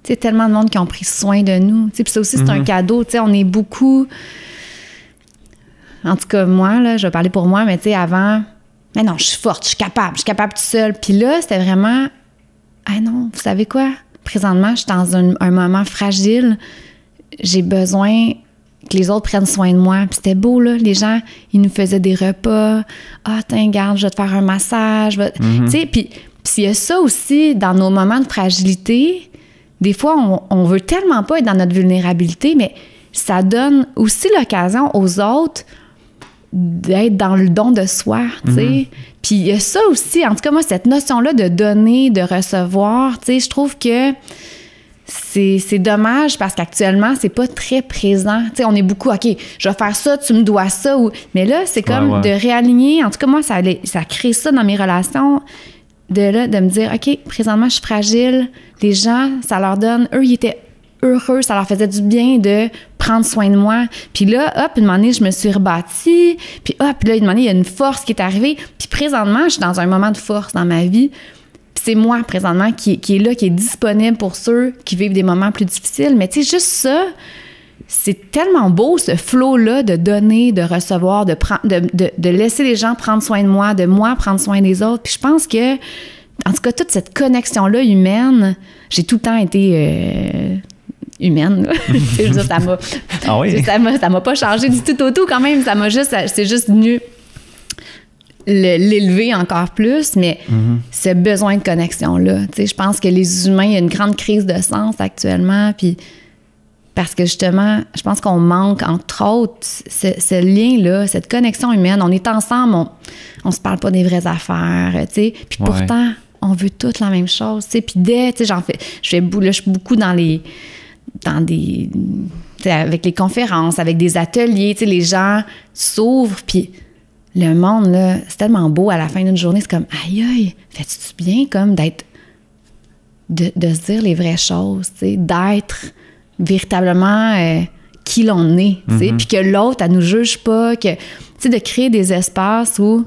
sais, tellement de monde qui ont pris soin de nous. Tu sais, puis ça aussi, c'est un cadeau. Tu sais, on est beaucoup... En tout cas, moi, là, je vais parler pour moi, mais tu sais, avant... Mais non, je suis forte, je suis capable toute seule. Puis là, c'était vraiment... Ah non, vous savez quoi? Présentement, je suis dans un moment fragile. J'ai besoin... que les autres prennent soin de moi. Puis c'était beau, là. Les gens, ils nous faisaient des repas. Ah, tiens, regarde, je vais te faire un massage. Tu sais, puis il y a ça aussi dans nos moments de fragilité. Des fois, on veut tellement pas être dans notre vulnérabilité, mais ça donne aussi l'occasion aux autres d'être dans le don de soi, tu sais. Puis il y a ça aussi, en tout cas, moi, cette notion-là de donner, de recevoir, tu sais, je trouve que c'est dommage parce qu'actuellement, c'est pas très présent. Tu sais, on est beaucoup, OK, je vais faire ça, tu me dois ça. Mais là, c'est comme de réaligner. En tout cas, moi, ça crée ça dans mes relations, de me dire, OK, présentement, je suis fragile. Les gens, ça leur donne... Eux, ils étaient heureux, ça leur faisait du bien de prendre soin de moi. Puis là, hop, une année, je me suis rebâtie. Puis hop, là, une année, il y a une force qui est arrivée. Puis présentement, je suis dans un moment de force dans ma vie. C'est moi, présentement, qui est là, qui est disponible pour ceux qui vivent des moments plus difficiles. Mais tu sais, juste ça, c'est tellement beau, ce flow-là de donner, de recevoir, de laisser les gens prendre soin de moi prendre soin des autres. Puis je pense que, en tout cas, toute cette connexion-là humaine, j'ai tout le temps été humaine. Ça m'a, ah oui? ça m'a pas changé du tout au tout quand même. C'est juste venu... l'élever encore plus, mais ce besoin de connexion-là. Tu sais, je pense que les humains, il y a une grande crise de sens actuellement, puis Parce que justement, je pense qu'on manque, entre autres, ce lien-là, cette connexion humaine. On est ensemble, on se parle pas des vraies affaires, tu sais. Puis pourtant, on veut toutes la même chose, tu sais. Puis tu sais, je suis beaucoup dans des, tu sais, avec les conférences, avec des ateliers, tu sais, les gens s'ouvrent, puis le monde, là, c'est tellement beau à la fin d'une journée, c'est comme, aïe, fais-tu bien comme de se dire les vraies choses, tu sais, d'être véritablement qui l'on est, tu sais, puis que l'autre, elle nous juge pas, que, tu sais, de créer des espaces où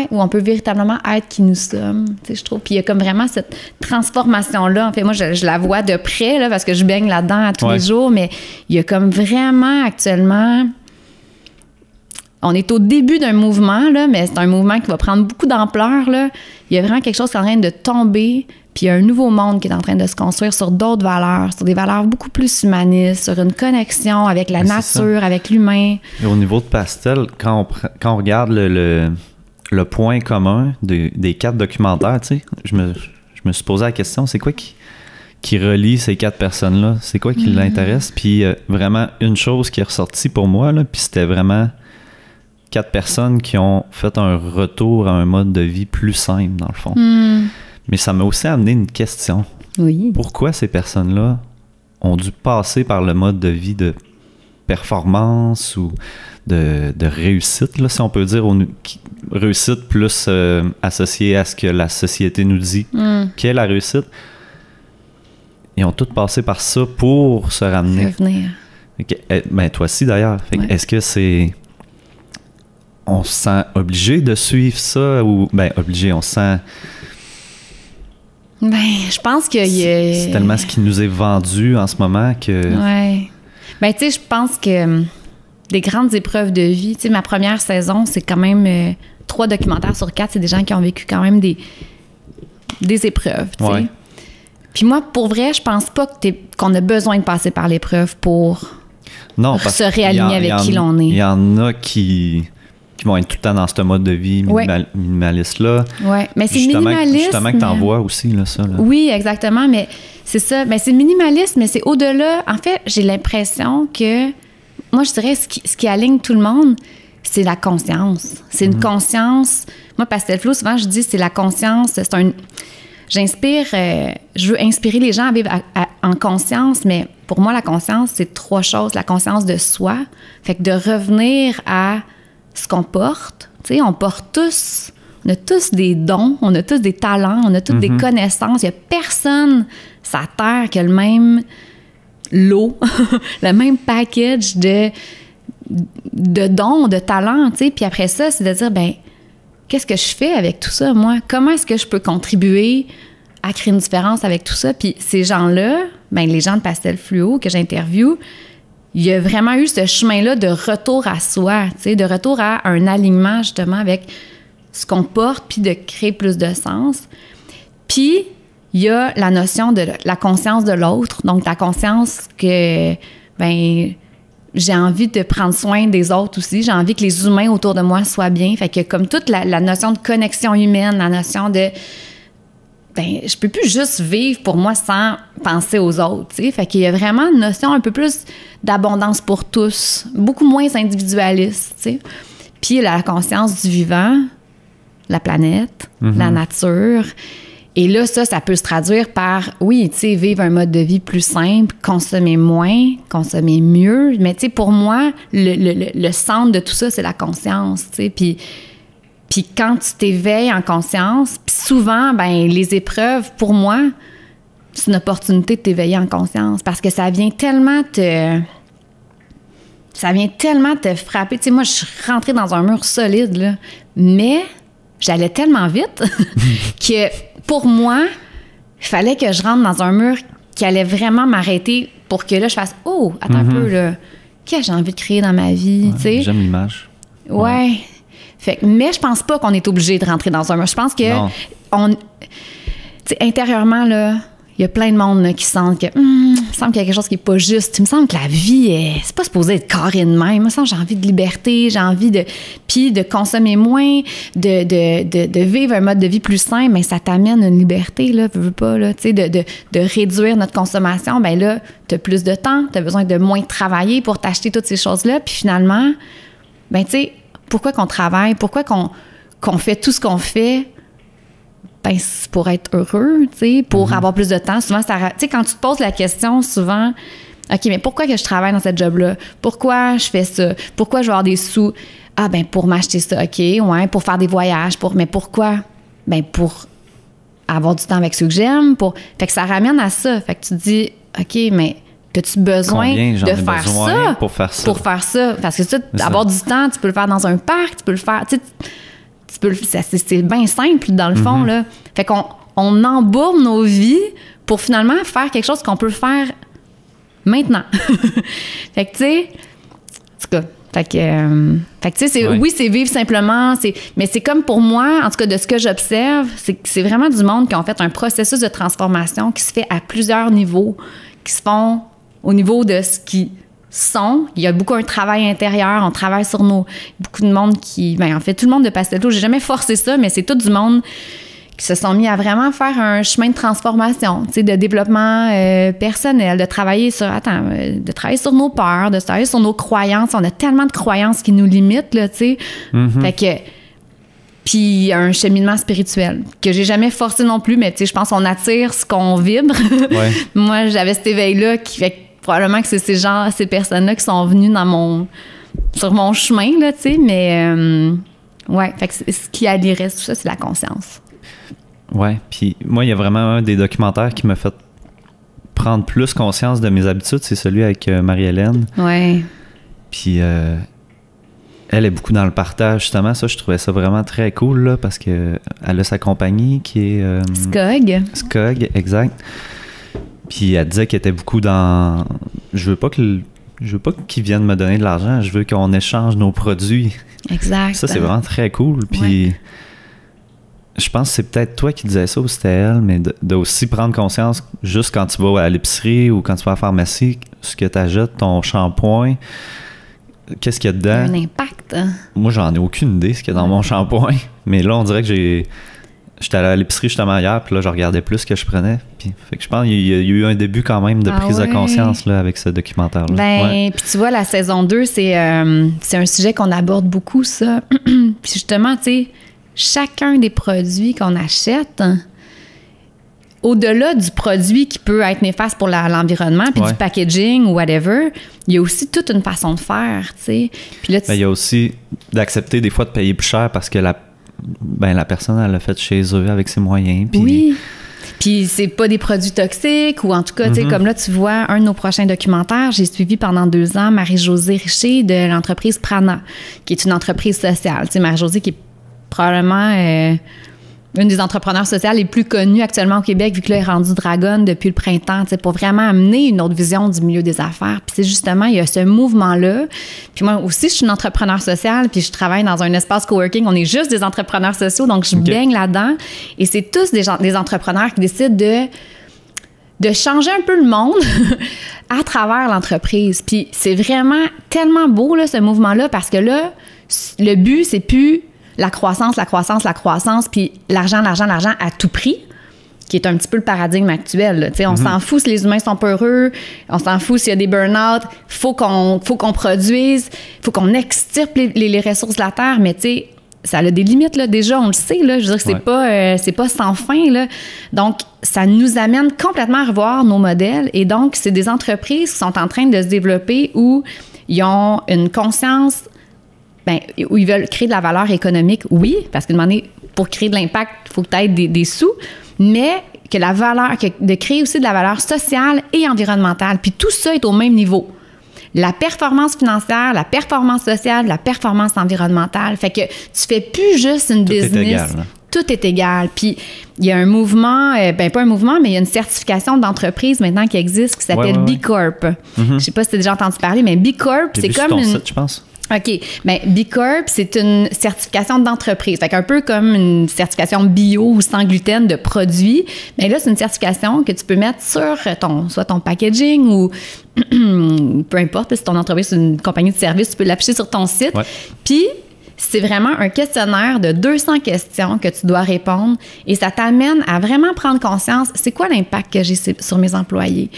on peut véritablement être qui nous sommes, tu sais, je trouve. Puis il y a comme vraiment cette transformation-là. En fait, moi, je la vois de près, là, parce que je baigne là-dedans à tous les jours, mais il y a comme vraiment actuellement... On est au début d'un mouvement, là, mais c'est un mouvement qui va prendre beaucoup d'ampleur, là. Il y a vraiment quelque chose qui est en train de tomber, puis il y a un nouveau monde qui est en train de se construire sur d'autres valeurs, sur des valeurs beaucoup plus humanistes, sur une connexion avec la nature, avec l'humain. Et au niveau de Pastel, quand on regarde le point commun des 4 documentaires, tu sais, je me suis posé la question, c'est quoi qui relie ces 4 personnes-là? C'est quoi qui l'intéresse? Puis vraiment, une chose qui est ressortie pour moi, là, puis c'était vraiment 4 personnes qui ont fait un retour à un mode de vie plus simple, dans le fond. Mais ça m'a aussi amené une question. Oui. Pourquoi ces personnes-là ont dû passer par le mode de vie de performance ou de réussite, là, si on peut dire, réussite plus associée à ce que la société nous dit qu'est la réussite? Ils ont tous passé par ça pour se ramener. Revenir. Ben, toi aussi, d'ailleurs. Est-ce que c'est... On se sent obligé de suivre ça ou... Ben, obligé, on se sent... Ben, je pense que... C'est tellement ce qui nous est vendu en ce moment que... Ouais. Ben, tu sais, je pense que des grandes épreuves de vie, tu sais, ma première saison, c'est quand même 3 documentaires sur 4, c'est des gens qui ont vécu quand même des épreuves, tu sais. Puis moi, pour vrai, je pense pas qu'on a besoin de passer par l'épreuve pour se réaligner avec qui l'on est. Il y en a qui vont être tout le temps dans ce mode de vie minimaliste-là. Oui, mais c'est minimaliste. Justement que t'en vois aussi, là, ça. Là. Oui, exactement, mais c'est ça. Mais c'est minimaliste, mais c'est au-delà. En fait, j'ai l'impression que, moi, je dirais, ce qui aligne tout le monde, c'est la conscience. C'est une conscience. Moi, Pastel Flow, souvent, je dis, c'est la conscience. Je veux inspirer les gens à vivre en conscience, mais pour moi, la conscience, c'est 3 choses. La conscience de soi, fait que de revenir à ce qu'on porte. Tu sais, on a tous des dons, on a tous des talents, on a tous des connaissances. Il n'y a personne sur la Terre qui a le même lot, le même package de dons, de talents, tu sais. Puis après ça, c'est de dire, ben qu'est-ce que je fais avec tout ça, moi? Comment est-ce que je peux contribuer à créer une différence avec tout ça? Puis ces gens-là, ben les gens de Pastel Fluo que j'interviewe, il y a vraiment eu ce chemin-là de retour à soi, tu sais, de retour à un alignement, justement, avec ce qu'on porte, puis de créer plus de sens. Puis, il y a la notion de la conscience de l'autre, donc la conscience que, ben j'ai envie de prendre soin des autres aussi. J'ai envie que les humains autour de moi soient bien. Fait que comme toute la notion de connexion humaine, la notion de... Ben, je peux plus juste vivre pour moi sans penser aux autres, tu sais. Fait qu'il y a vraiment une notion un peu plus d'abondance pour tous, beaucoup moins individualiste, tu sais. Puis la conscience du vivant, la planète, la nature... Et là, ça peut se traduire par, oui, tu sais, vivre un mode de vie plus simple, consommer moins, consommer mieux. Mais tu sais, pour moi, le centre de tout ça, c'est la conscience, tu sais. Puis quand tu t'éveilles en conscience, puis souvent, ben les épreuves, pour moi, c'est une opportunité de t'éveiller en conscience parce que ça vient tellement te frapper. Tu sais, moi, je suis rentrée dans un mur solide, là, mais j'allais tellement vite que... Pour moi, il fallait que je rentre dans un mur qui allait vraiment m'arrêter pour que là, je fasse « Oh, attends un peu, là, qu'est-ce que j'ai envie de créer dans ma vie? Ouais, » tu sais? J'aime l'image. Ouais. Fait, mais je pense pas qu'on est obligé de rentrer dans un mur. Je pense que, tu sais, intérieurement, là, il y a plein de monde là, qui sentent que il me semble qu'il y a quelque chose qui n'est pas juste. Il me semble que la vie, c'est pas supposé être carré de même. Il me semble que j'ai envie de liberté, j'ai envie de consommer moins, de vivre un mode de vie plus sain, mais ça t'amène une liberté, là, veux pas, là, tu sais, de réduire notre consommation. Ben là, t'as plus de temps, t'as besoin de moins travailler pour t'acheter toutes ces choses-là. Puis finalement, ben tu sais, pourquoi qu'on travaille? Pourquoi qu'on fait tout ce qu'on fait? Ben, c'est pour être heureux, tu sais, pour avoir plus de temps. Souvent, tu sais, quand tu te poses la question, souvent, OK, mais pourquoi que je travaille dans cette job-là? Pourquoi je fais ça? Pourquoi je vais avoir des sous? Ah, ben, pour m'acheter ça, OK, ouais, pour faire des voyages. Mais pourquoi? Ben, pour avoir du temps avec ceux que j'aime. Fait que ça ramène à ça. Fait que tu te dis, OK, mais as-tu besoin de faire ça? Pour faire ça. Parce que ça, avoir du temps, tu peux le faire dans un parc, tu peux le faire, tu sais, c'est bien simple, dans le fond, là. Fait qu'on embourbe nos vies pour finalement faire quelque chose qu'on peut faire maintenant. Fait que, tu sais, en tout cas, fait que tu sais, oui, c'est vivre simplement, mais c'est comme pour moi, en tout cas, de ce que j'observe, c'est vraiment du monde qui ont fait un processus de transformation qui se fait à plusieurs niveaux, qui se font au niveau de ce qui sont. Il y a beaucoup un travail intérieur, on travaille sur beaucoup de monde en fait, tout le monde de Pastello, j'ai jamais forcé ça, mais c'est tout du monde qui se sont mis à vraiment faire un chemin de transformation, tu sais, de développement personnel, de travailler sur nos peurs, de travailler sur nos croyances. On a tellement de croyances qui nous limitent, là, tu sais. Fait que, puis un cheminement spirituel que j'ai jamais forcé non plus, mais tu sais, je pense qu'on attire ce qu'on vibre. Ouais. Moi, j'avais cet éveil-là qui fait que probablement que c'est ces personnes-là qui sont venues sur mon chemin, là, tu sais, mais ouais, fait que ce qui allierait tout ça, c'est la conscience. Ouais, puis moi, il y a vraiment un des documentaires qui m'a fait prendre plus conscience de mes habitudes, c'est celui avec Marie-Hélène. Ouais. Puis elle est beaucoup dans le partage, justement. Ça, je trouvais ça vraiment très cool, là, parce que elle a sa compagnie qui est... Skog, exact. Puis elle disait qu'elle était beaucoup dans... Je veux pas qu'ils viennent me donner de l'argent, je veux qu'on échange nos produits. Exact. Ça, c'est vraiment très cool. Puis je pense que c'est peut-être toi qui disais ça ou c'était elle, mais de aussi prendre conscience, juste quand tu vas à l'épicerie ou quand tu vas à la pharmacie, ce que tu achètes, ton shampoing, qu'est-ce qu'il y a dedans? Il y a un impact. Moi, j'en ai aucune idée, ce qu'il y a dans mon shampoing. Mais là, on dirait que j'étais allé à l'épicerie justement hier, puis là, je regardais plus ce que je prenais. Puis, fait que je pense qu'il y a eu un début quand même de prise de conscience là, avec ce documentaire-là. Ben, puis tu vois, la saison 2, c'est un sujet qu'on aborde beaucoup, ça. Puis justement, tu sais, chacun des produits qu'on achète, au-delà du produit qui peut être néfaste pour l'environnement, puis du packaging ou whatever, il y a aussi toute une façon de faire, tu sais. Puis là, il y a aussi d'accepter des fois de payer plus cher parce que la personne, elle l'a fait chez eux avec ses moyens. Puis... Oui. Puis c'est pas des produits toxiques ou en tout cas, tu sais, comme là, tu vois, un de nos prochains documentaires, j'ai suivi pendant 2 ans Marie-Josée Richer de l'entreprise Prana, qui est une entreprise sociale. Tu sais, Marie-Josée qui est probablement une des entrepreneurs sociales les plus connues actuellement au Québec, vu que là, elle est rendue dragonne depuis le printemps, tu sais, pour vraiment amener une autre vision du milieu des affaires. Puis c'est justement, il y a ce mouvement-là. Puis moi aussi, je suis une entrepreneur sociale, puis je travaille dans un espace coworking. On est juste des entrepreneurs sociaux, donc je baigne là-dedans. Et c'est tous des entrepreneurs qui décident de changer un peu le monde à travers l'entreprise. Puis c'est vraiment tellement beau, là, ce mouvement-là, parce que là, le but, c'est plus la croissance, puis l'argent à tout prix, qui est un petit peu le paradigme actuel. On s'en fout si les humains sont pas heureux, on s'en fout s'il y a des burn-out, faut qu'on produise, faut qu'on extirpe les ressources de la Terre, mais tu sais, ça a des limites, là, déjà, on le sait, là, je veux dire que c'est pas sans fin, là. Donc, ça nous amène complètement à revoir nos modèles, et donc, c'est des entreprises qui sont en train de se développer où ils ont une conscience... où ils veulent créer de la valeur économique, oui, parce qu'à un moment donné, pour créer de l'impact, il faut que tu aies des sous, mais de créer aussi de la valeur sociale et environnementale. Puis tout ça est au même niveau. La performance financière, la performance sociale, la performance environnementale. Fait que tu fais plus juste une business. Tout est égal. Tout est égal. Puis il y a un mouvement, pas un mouvement, mais il y a une certification d'entreprise maintenant qui existe qui s'appelle B Corp. Je sais pas si tu as déjà entendu parler, mais B Corp, c'est comme site, je pense. OK. Bien, B Corp, c'est une certification d'entreprise. Fait qu'un peu comme une certification bio ou sans gluten de produits. Mais là, c'est une certification que tu peux mettre sur soit ton packaging ou peu importe, si ton entreprise c'est une compagnie de service, tu peux l'afficher sur ton site. Ouais. Puis, c'est vraiment un questionnaire de 200 questions que tu dois répondre et ça t'amène à vraiment prendre conscience, c'est quoi l'impact que j'ai sur mes employés?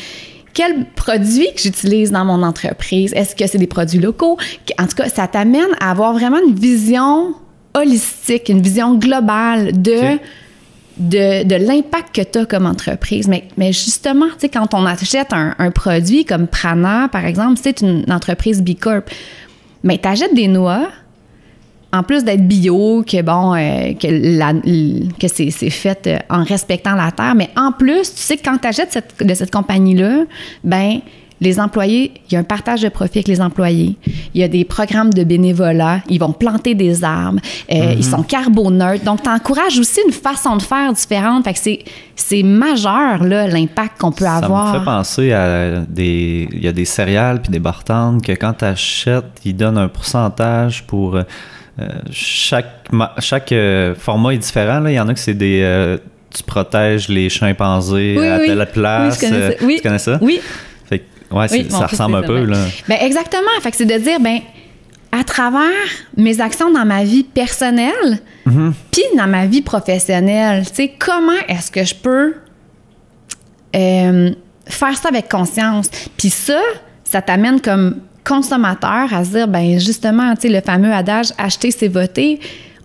Quels produits que j'utilise dans mon entreprise? Est-ce que c'est des produits locaux? En tout cas, ça t'amène à avoir vraiment une vision holistique, une vision globale de l'impact que tu as comme entreprise. Mais justement, tu sais, quand on achète un produit comme Prana, par exemple, c'est une entreprise B Corp, mais tu achètes des noix, en plus d'être bio, que c'est fait en respectant la terre, mais en plus, tu sais que quand tu achètes de cette compagnie-là, ben les employés, il y a un partage de profit avec les employés. Il y a des programmes de bénévolat. Ils vont planter des arbres. Ils sont carboneutres. Donc, tu encourages aussi une façon de faire différente. Fait que c'est majeur, là, l'impact qu'on peut avoir. Ça me fait penser à il y a des céréales puis des bartendes que quand tu achètes, ils donnent un pourcentage pour... chaque format est différent. Là. Il y en a que c'est des... tu protèges les chimpanzés à telle place. Oui, tu connais ça? Oui. Fait que, ça ressemble un peu. Là. Ben, exactement. Fait que c'est de dire, à travers mes actions dans ma vie personnelle, puis dans ma vie professionnelle, tu sais, comment est-ce que je peux faire ça avec conscience? Puis ça t'amène comme consommateur à se dire, justement, tu sais, le fameux adage « acheter, c'est voter »,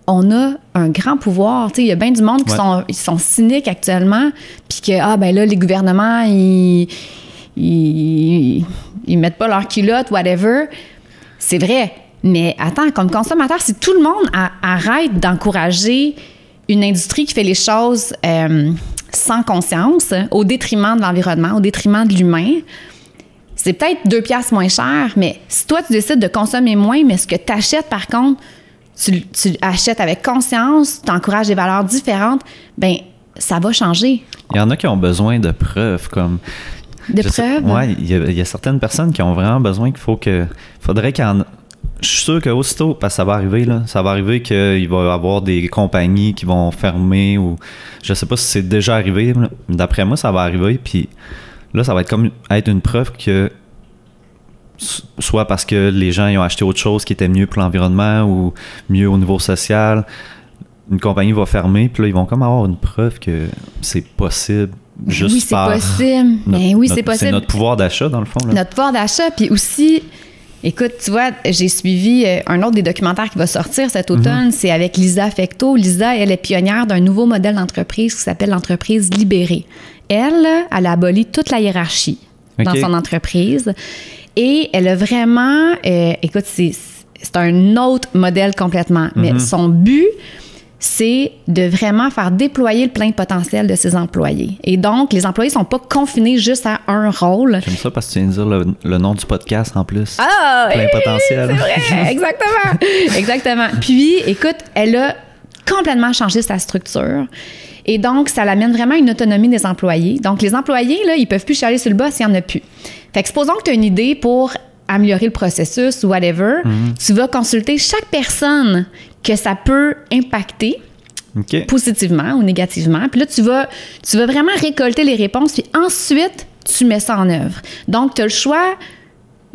on a un grand pouvoir. Tu sais, il y a bien du monde qui sont cyniques actuellement, puis que, là, les gouvernements, ils mettent pas leur culotte, whatever. C'est vrai. Mais attends, comme consommateur, si tout le monde arrête d'encourager une industrie qui fait les choses sans conscience, au détriment de l'environnement, au détriment de l'humain, c'est peut-être 2 piastres moins cher, mais si toi, tu décides de consommer moins, mais ce que tu achètes, par contre, tu achètes avec conscience, tu encourages des valeurs différentes, ça va changer. Il y en a qui ont besoin de preuves, comme... De preuves? Oui, il y a certaines personnes qui ont vraiment besoin faudrait qu'il y en... Je suis sûr qu'aussitôt, parce que ça va arriver, là, ça va arriver qu'il va y avoir des compagnies qui vont fermer ou... Je sais pas si c'est déjà arrivé, mais d'après moi, ça va arriver, puis là, ça va être comme être une preuve que soit parce que les gens ils ont acheté autre chose qui était mieux pour l'environnement ou mieux au niveau social, une compagnie va fermer, puis là, ils vont comme avoir une preuve que c'est possible. Juste oui, c'est possible. C'est possible. C'est notre pouvoir d'achat, dans le fond. Là. Notre pouvoir d'achat, puis aussi, écoute, tu vois, j'ai suivi un autre des documentaires qui va sortir cet automne, c'est avec Lisa Fecteau. Lisa, elle est pionnière d'un nouveau modèle d'entreprise qui s'appelle l'entreprise libérée. Elle a aboli toute la hiérarchie dans son entreprise et elle a vraiment, écoute, c'est un autre modèle complètement, mais son but, c'est de vraiment faire déployer le plein potentiel de ses employés. Et donc, les employés ne sont pas confinés juste à un rôle. J'aime ça parce que tu viens de dire le nom du podcast en plus. Ah! Plein potentiel. C'est vrai, exactement. Exactement. Puis, écoute, elle a complètement changé sa structure. Et donc, ça l'amène vraiment à une autonomie des employés. Donc, les employés, là, ils ne peuvent plus chialer sur le bas s'il n'y en a plus. Fait que supposons que tu as une idée pour améliorer le processus ou whatever, tu vas consulter chaque personne que ça peut impacter positivement ou négativement. Puis là, tu vas vraiment récolter les réponses, puis ensuite, tu mets ça en œuvre. Donc, tu as le choix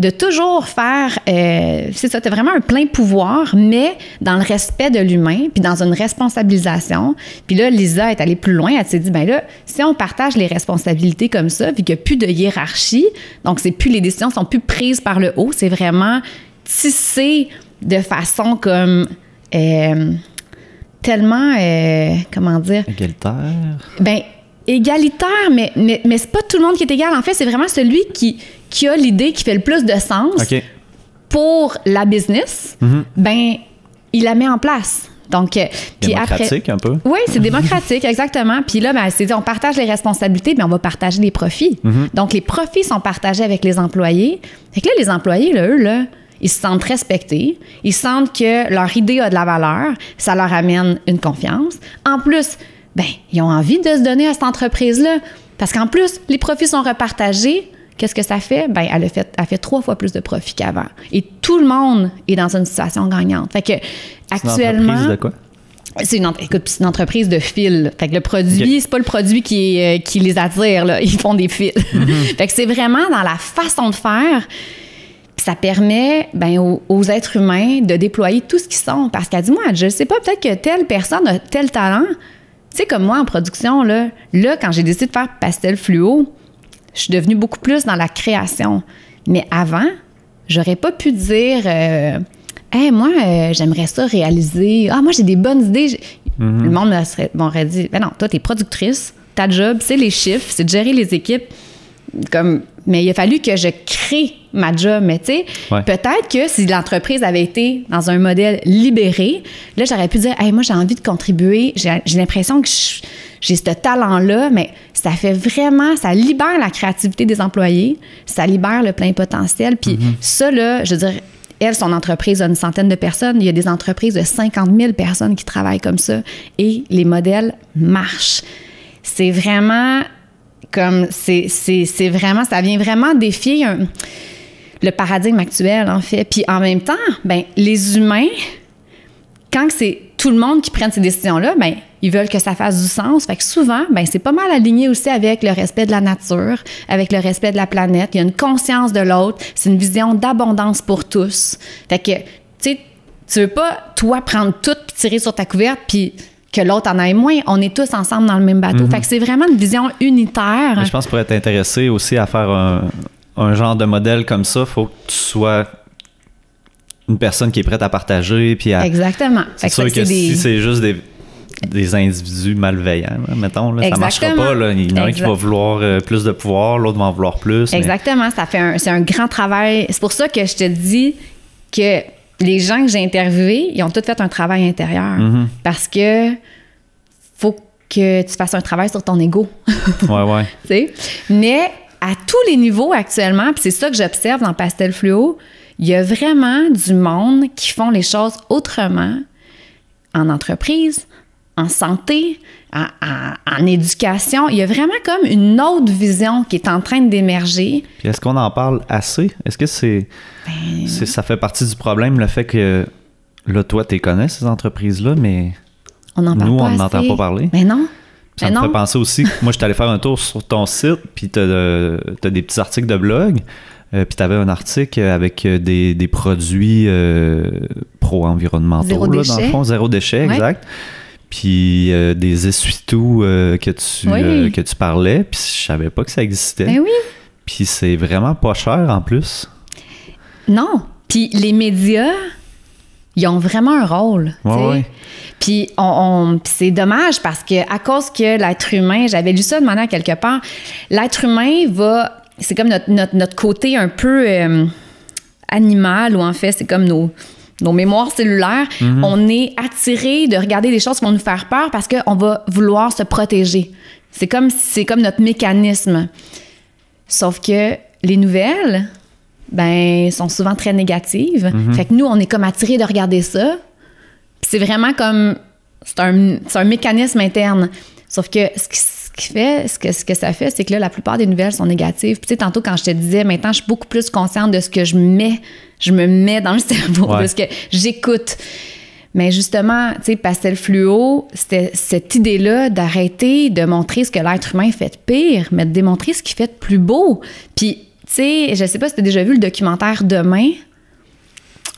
de toujours faire... c'est ça, tu as vraiment un plein pouvoir, mais dans le respect de l'humain, puis dans une responsabilisation. Puis là, Lisa est allée plus loin. Elle s'est dit, si on partage les responsabilités comme ça, puis qu'il n'y a plus de hiérarchie, donc les décisions sont plus prises par le haut, c'est vraiment tissé de façon comme... tellement, comment dire... Égalitaire? Égalitaire, mais c'est pas tout le monde qui est égal. En fait, c'est vraiment celui qui a l'idée qui fait le plus de sens pour la business, il la met en place. Donc, démocratique un peu? Oui, c'est démocratique, exactement. Puis là, c'est dit, on partage les responsabilités, mais on va partager les profits. Donc, les profits sont partagés avec les employés. Fait que là, les employés, eux, là, ils se sentent respectés, ils sentent que leur idée a de la valeur, ça leur amène une confiance. En plus, ils ont envie de se donner à cette entreprise-là parce qu'en plus, les profits sont repartagés. qu'est-ce que ça fait? Ben, elle fait 3 fois plus de profit qu'avant. Et tout le monde est dans une situation gagnante. Fait que, actuellement. Une entreprise de quoi? C'est une entreprise de fils. Fait que le produit, c'est pas le produit qui les attire, là. Ils font des fils. Fait que c'est vraiment dans la façon de faire. Puis ça permet aux êtres humains de déployer tout ce qu'ils sont. Parce qu'elle dit, moi, je sais pas, peut-être que telle personne a tel talent. Tu sais, comme moi, en production, là, quand j'ai décidé de faire pastel fluo, je suis devenue beaucoup plus dans la création. Mais avant, j'aurais pas pu dire... Hey, moi, j'aimerais ça réaliser. Ah, moi, j'ai des bonnes idées. Le monde m'aurait dit, ben non, toi, t'es productrice. Ta job, c'est les chiffres, c'est de gérer les équipes. Mais il a fallu que je crée ma job. Mais tu sais, peut-être que si l'entreprise avait été dans un modèle libéré, là, j'aurais pu dire, hey, moi, j'ai envie de contribuer. J'ai l'impression que j'ai ce talent-là, mais ça fait vraiment, ça libère la créativité des employés, ça libère le plein potentiel. Puis ça, là, je veux dire, elle, son entreprise a une centaine de personnes. Il y a des entreprises de 50 000 personnes qui travaillent comme ça. Et les modèles marchent. C'est vraiment comme... C'est vraiment... Ça vient vraiment défier le paradigme actuel, en fait. Puis en même temps, ben les humains, quand c'est tout le monde qui prenne ces décisions-là, ben ils veulent que ça fasse du sens. Fait que souvent, ben c'est pas mal aligné aussi avec le respect de la nature, avec le respect de la planète. Il y a une conscience de l'autre. C'est une vision d'abondance pour tous. Fait que, tu sais, tu veux pas, toi, prendre tout puis tirer sur ta couverte puis que l'autre en ait moins. On est tous ensemble dans le même bateau. Fait que c'est vraiment une vision unitaire. Mais je pense que pour être intéressé aussi à faire un genre de modèle comme ça, il faut que tu sois une personne qui est prête à partager. Puis Exactement. C'est sûr que si c'est juste des individus malveillants, là, mettons, là, ça ne marchera pas. Là. Il y en a un qui va vouloir plus de pouvoir, l'autre va en vouloir plus. Exactement. Mais... c'est un grand travail. C'est pour ça que je te dis que les gens que j'ai interviewés, ils ont tous fait un travail intérieur. Parce que faut que tu fasses un travail sur ton ego. Ouais. Tu sais? Mais à tous les niveaux actuellement, puis c'est ça que j'observe dans Pastel Fluo, il y a vraiment du monde qui font les choses autrement en entreprise, en santé, en éducation. Il y a vraiment comme une autre vision qui est en train d'émerger. Puis est-ce qu'on en parle assez? Est-ce que ça fait partie du problème, le fait que là, toi, tu connais ces entreprises-là, mais on n'en parle nous, pas on n'entend pas parler? Mais non. Ça me fait penser aussi que moi, je suis allé faire un tour sur ton site, puis tu as des petits articles de blog, puis tu avais un article avec des produits pro-environnementaux, là, dans le fond, zéro déchet, exact. Puis des essuie-tout que tu parlais, puis je savais pas que ça existait. Ben oui. Puis c'est vraiment pas cher en plus. Non. Puis les médias, ils ont vraiment un rôle. Ouais. Puis c'est dommage parce que à cause que l'être humain, j'avais lu ça de manière quelque part, l'être humain c'est comme notre côté un peu animal, ou en fait, c'est comme nos mémoires cellulaires. On est attiré de regarder des choses qui vont nous faire peur parce qu'on va vouloir se protéger. C'est comme notre mécanisme. Sauf que les nouvelles, sont souvent très négatives. Fait que nous, on est comme attirés de regarder ça. Puis c'est vraiment comme... C'est un mécanisme interne. Sauf que ce que ça fait, c'est que là, la plupart des nouvelles sont négatives. Puis tu sais, tantôt, quand je te disais, maintenant, je suis beaucoup plus consciente de ce que je me mets dans le cerveau, de ce que j'écoute. Mais justement, tu sais, Pastel Fluo, c'était cette idée-là d'arrêter de montrer ce que l'être humain fait de pire, mais de démontrer ce qu'il fait de plus beau. Puis, tu sais, je sais pas si tu as déjà vu le documentaire Demain.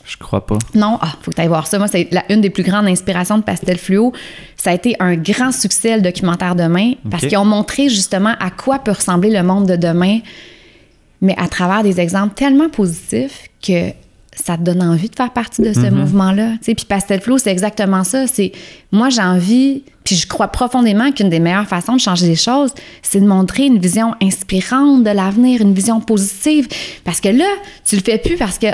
Je crois pas. Non? Faut que tu ailles voir ça. Moi, c'est une des plus grandes inspirations de Pastel Fluo. Ça a été un grand succès, le documentaire Demain, parce qu'ils ont montré justement à quoi peut ressembler le monde de demain, mais à travers des exemples tellement positifs que ça te donne envie de faire partie de ce mouvement-là. Puis Pastel Fluo, c'est exactement ça. Moi, j'ai envie, puis je crois profondément qu'une des meilleures façons de changer les choses, c'est de montrer une vision inspirante de l'avenir, une vision positive. Parce que là, tu le fais plus parce que,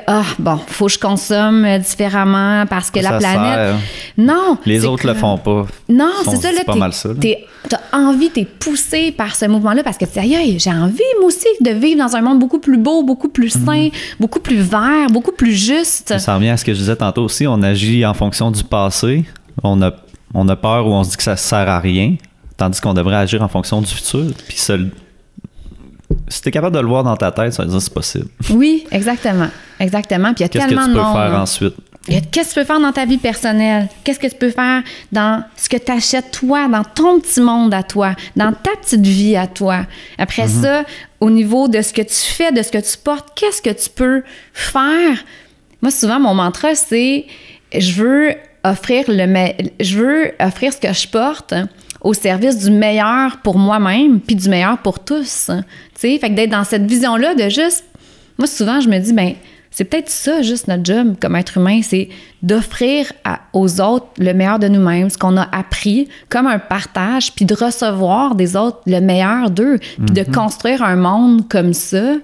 faut que je consomme différemment, parce que la planète... Sert. Non. Les autres le font pas. Non, c'est ça. Là, pas mal ça. T'as envie, t'es poussé par ce mouvement-là parce que tu dis, aïe, j'ai envie, moi aussi, de vivre dans un monde beaucoup plus beau, beaucoup plus sain, beaucoup plus vert, beaucoup plus juste. Ça revient à ce que je disais tantôt aussi. On agit en fonction du passé. On a peur ou on se dit que ça sert à rien, tandis qu'on devrait agir en fonction du futur. Puis si t'es capable de le voir dans ta tête, ça veut dire que c'est possible. Oui, exactement. Exactement. Puis il y a tellement de monde. Qu'est-ce que tu peux faire ensuite? Qu'est-ce que tu peux faire dans ta vie personnelle? Qu'est-ce que tu peux faire dans ce que tu achètes toi, dans ton petit monde à toi, dans ta petite vie à toi? Après ça, au niveau de ce que tu fais, de ce que tu portes, qu'est-ce que tu peux faire? Moi, souvent, mon mantra, c'est je veux offrir ce que je porte au service du meilleur pour moi-même puis du meilleur pour tous. Tu sais, fait que d'être dans cette vision-là de juste... Moi, souvent, je me dis, ben c'est peut-être ça, juste notre job comme être humain, c'est d'offrir aux autres le meilleur de nous-mêmes, ce qu'on a appris, comme un partage, puis de recevoir des autres le meilleur d'eux, puis de construire un monde comme ça.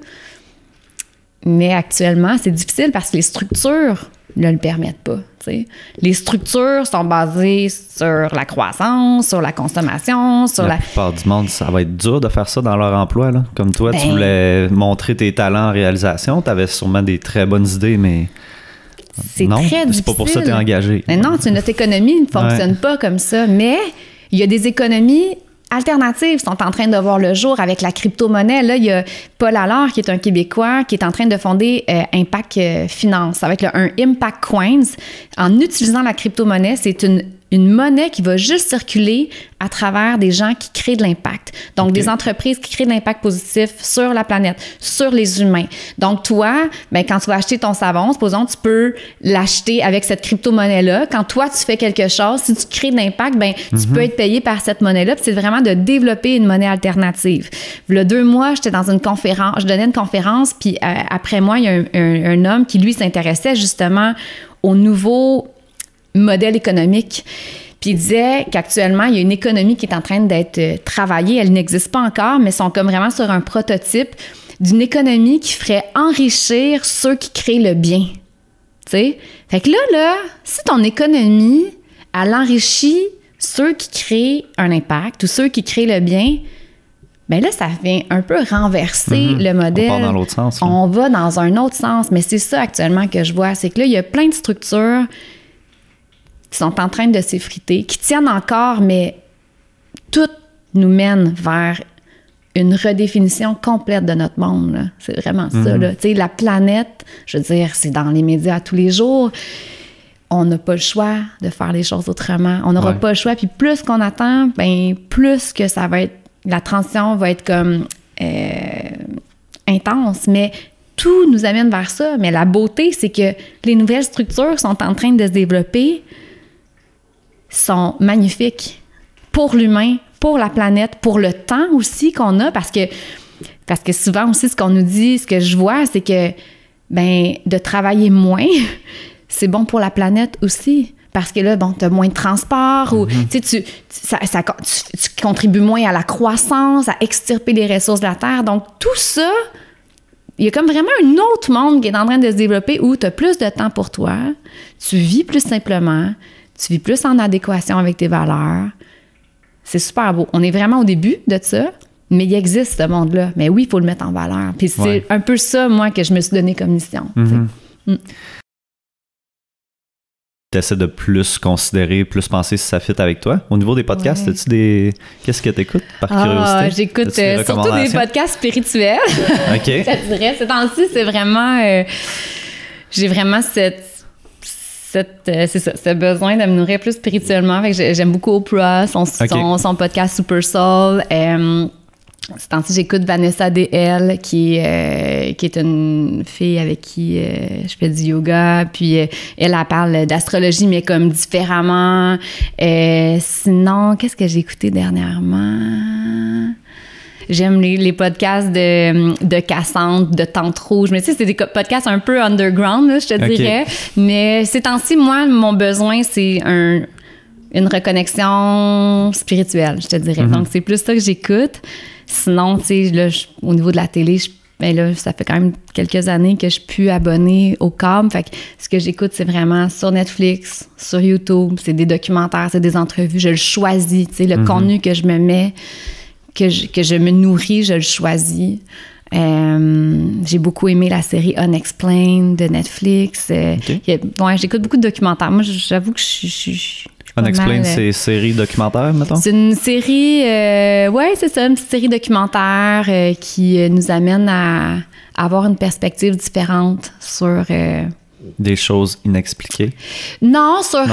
Mais actuellement, c'est difficile parce que les structures ne le permettent pas. T'sais. Les structures sont basées sur la croissance, sur la consommation, sur la plupart du monde, ça va être dur de faire ça dans leur emploi. Là. Comme toi, tu voulais montrer tes talents en réalisation, tu avais sûrement des très bonnes idées, mais c'est très difficile. C'est pas pour ça que tu es engagé. Mais non, notre économie ne fonctionne pas comme ça. Mais il y a des économies alternatives sont en train de voir le jour avec la crypto-monnaie. Là, il y a Paul Allard, qui est un Québécois, qui est en train de fonder Impact Finance avec un Impact Coins. En utilisant la crypto-monnaie, c'est une monnaie qui va juste circuler à travers des gens qui créent de l'impact. Donc, des entreprises qui créent de l'impact positif sur la planète, sur les humains. Donc, toi, ben, quand tu vas acheter ton savon, supposons, tu peux l'acheter avec cette crypto-monnaie-là. Quand toi, tu fais quelque chose, si tu crées de l'impact, ben, tu peux être payé par cette monnaie-là. Puis c'est vraiment de développer une monnaie alternative. Il y a 2 mois, j'étais dans une conférence, je donnais une conférence, puis après moi, il y a un homme qui, lui, s'intéressait justement au nouveau modèle économique. Puis il disait qu'actuellement, il y a une économie qui est en train d'être travaillée. Elle n'existe pas encore, mais sont comme vraiment sur un prototype d'une économie qui ferait enrichir ceux qui créent le bien. Tu sais? Fait que là, si ton économie, elle enrichit ceux qui créent un impact ou ceux qui créent le bien, bien là, ça vient un peu renverser le modèle. On part dans l'autre sens. Là. On va dans un autre sens. Mais c'est ça actuellement que je vois. C'est que là, il y a plein de structures qui sont en train de s'effriter, qui tiennent encore, mais tout nous mène vers une redéfinition complète de notre monde. Là. C'est vraiment ça. Là. Tu sais, la planète, je veux dire, c'est dans les médias tous les jours. On n'a pas le choix de faire les choses autrement. On n'aura pas le choix. Puis plus qu'on attend, ben plus que ça va être... La transition va être comme intense, mais tout nous amène vers ça. Mais la beauté, c'est que les nouvelles structures sont en train de se développer, sont magnifiques pour l'humain, pour la planète, pour le temps aussi qu'on a, parce que souvent aussi, ce qu'on nous dit, ce que je vois, c'est que ben de travailler moins, c'est bon pour la planète aussi. Parce que là, bon, tu as moins de transport ou tu contribues moins à la croissance, à extirper les ressources de la Terre. Donc, tout ça, il y a comme vraiment un autre monde qui est en train de se développer où tu as plus de temps pour toi, tu vis plus simplement, tu vis plus en adéquation avec tes valeurs. C'est super beau. On est vraiment au début de ça, mais il existe ce monde-là. Mais oui, il faut le mettre en valeur. Puis c'est un peu ça, moi, que je me suis donné comme mission. Tu essaies de plus considérer, plus penser si ça fit avec toi. Au niveau des podcasts, as-tu des... Qu'est-ce que tu écoutes par curiosité? J'écoute surtout des podcasts spirituels. OK. Je dirais. Ces temps-ci, c'est vraiment... j'ai vraiment ce besoin de me nourrir plus spirituellement. Fait que j'aime beaucoup Oprah, son podcast Super Soul. Ces temps-ci, j'écoute Vanessa DL, qui est une fille avec qui je fais du yoga. Puis elle parle d'astrologie, mais comme différemment. Sinon, qu'est-ce que j'ai écouté dernièrement? J'aime les podcasts de Cassandre, de Tente Rouge. Mais tu sais, c'est des podcasts un peu underground, là, je te dirais. Mais ces temps-ci, moi, mon besoin, c'est une reconnexion spirituelle, je te dirais. Donc, c'est plus ça que j'écoute. Sinon, tu sais, là, au niveau de la télé, ben là, ça fait quand même quelques années que je suis plus abonnée au câble. Fait que ce que j'écoute, c'est vraiment sur Netflix, sur YouTube. C'est des documentaires, c'est des entrevues. Je le choisis, tu sais, le contenu que je me mets, que je me nourris, je le choisis. J'ai beaucoup aimé la série Unexplained de Netflix. J'écoute beaucoup de documentaires. Moi, j'avoue que je suis Unexplained, c'est série documentaire, mettons? C'est une série, c'est ça, une petite série documentaire qui nous amène à avoir une perspective différente sur... Des choses inexpliquées? Non, sur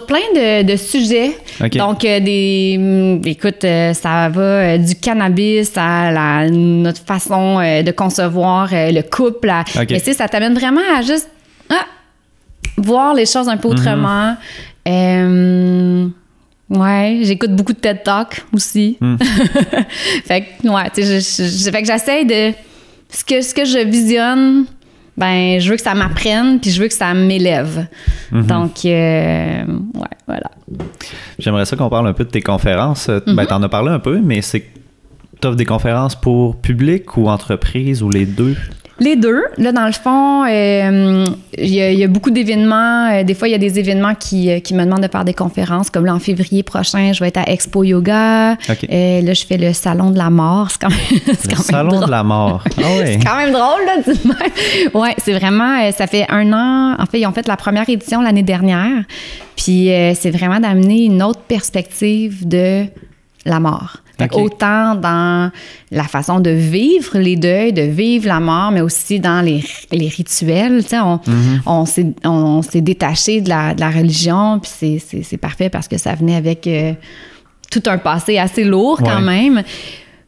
plein de sujets. Okay. Donc, écoute, ça va du cannabis à notre façon de concevoir le couple. Okay. Mais tu sais, ça t'amène vraiment à juste voir les choses un peu autrement. Ouais, j'écoute beaucoup de TED Talk aussi. Fait que, ouais, tu sais, fait que j'essaie de... Ce que je visionne... Ben, je veux que ça m'apprenne, puis je veux que ça m'élève. Donc, voilà. J'aimerais ça qu'on parle un peu de tes conférences. Ben, t'en as parlé un peu, mais t'offres des conférences pour public ou entreprise ou les deux? Les deux. Là, dans le fond, il y a beaucoup d'événements. Des fois, il y a des événements qui me demandent de faire des conférences. Comme là, en février prochain, je vais être à Expo Yoga. Okay. Là, je fais le Salon de la mort. C'est quand même Salon de la mort. Ah oui. C'est quand même drôle, là. Oui, c'est vraiment... Ça fait 1 an. En fait, ils ont fait la première édition l'année dernière. Puis, c'est vraiment d'amener une autre perspective de la mort. Okay. Autant dans la façon de vivre les deuils, de vivre la mort, mais aussi dans les rituels. Tu sais, on s'est détaché de la religion, puis c'est parfait parce que ça venait avec tout un passé assez lourd quand même.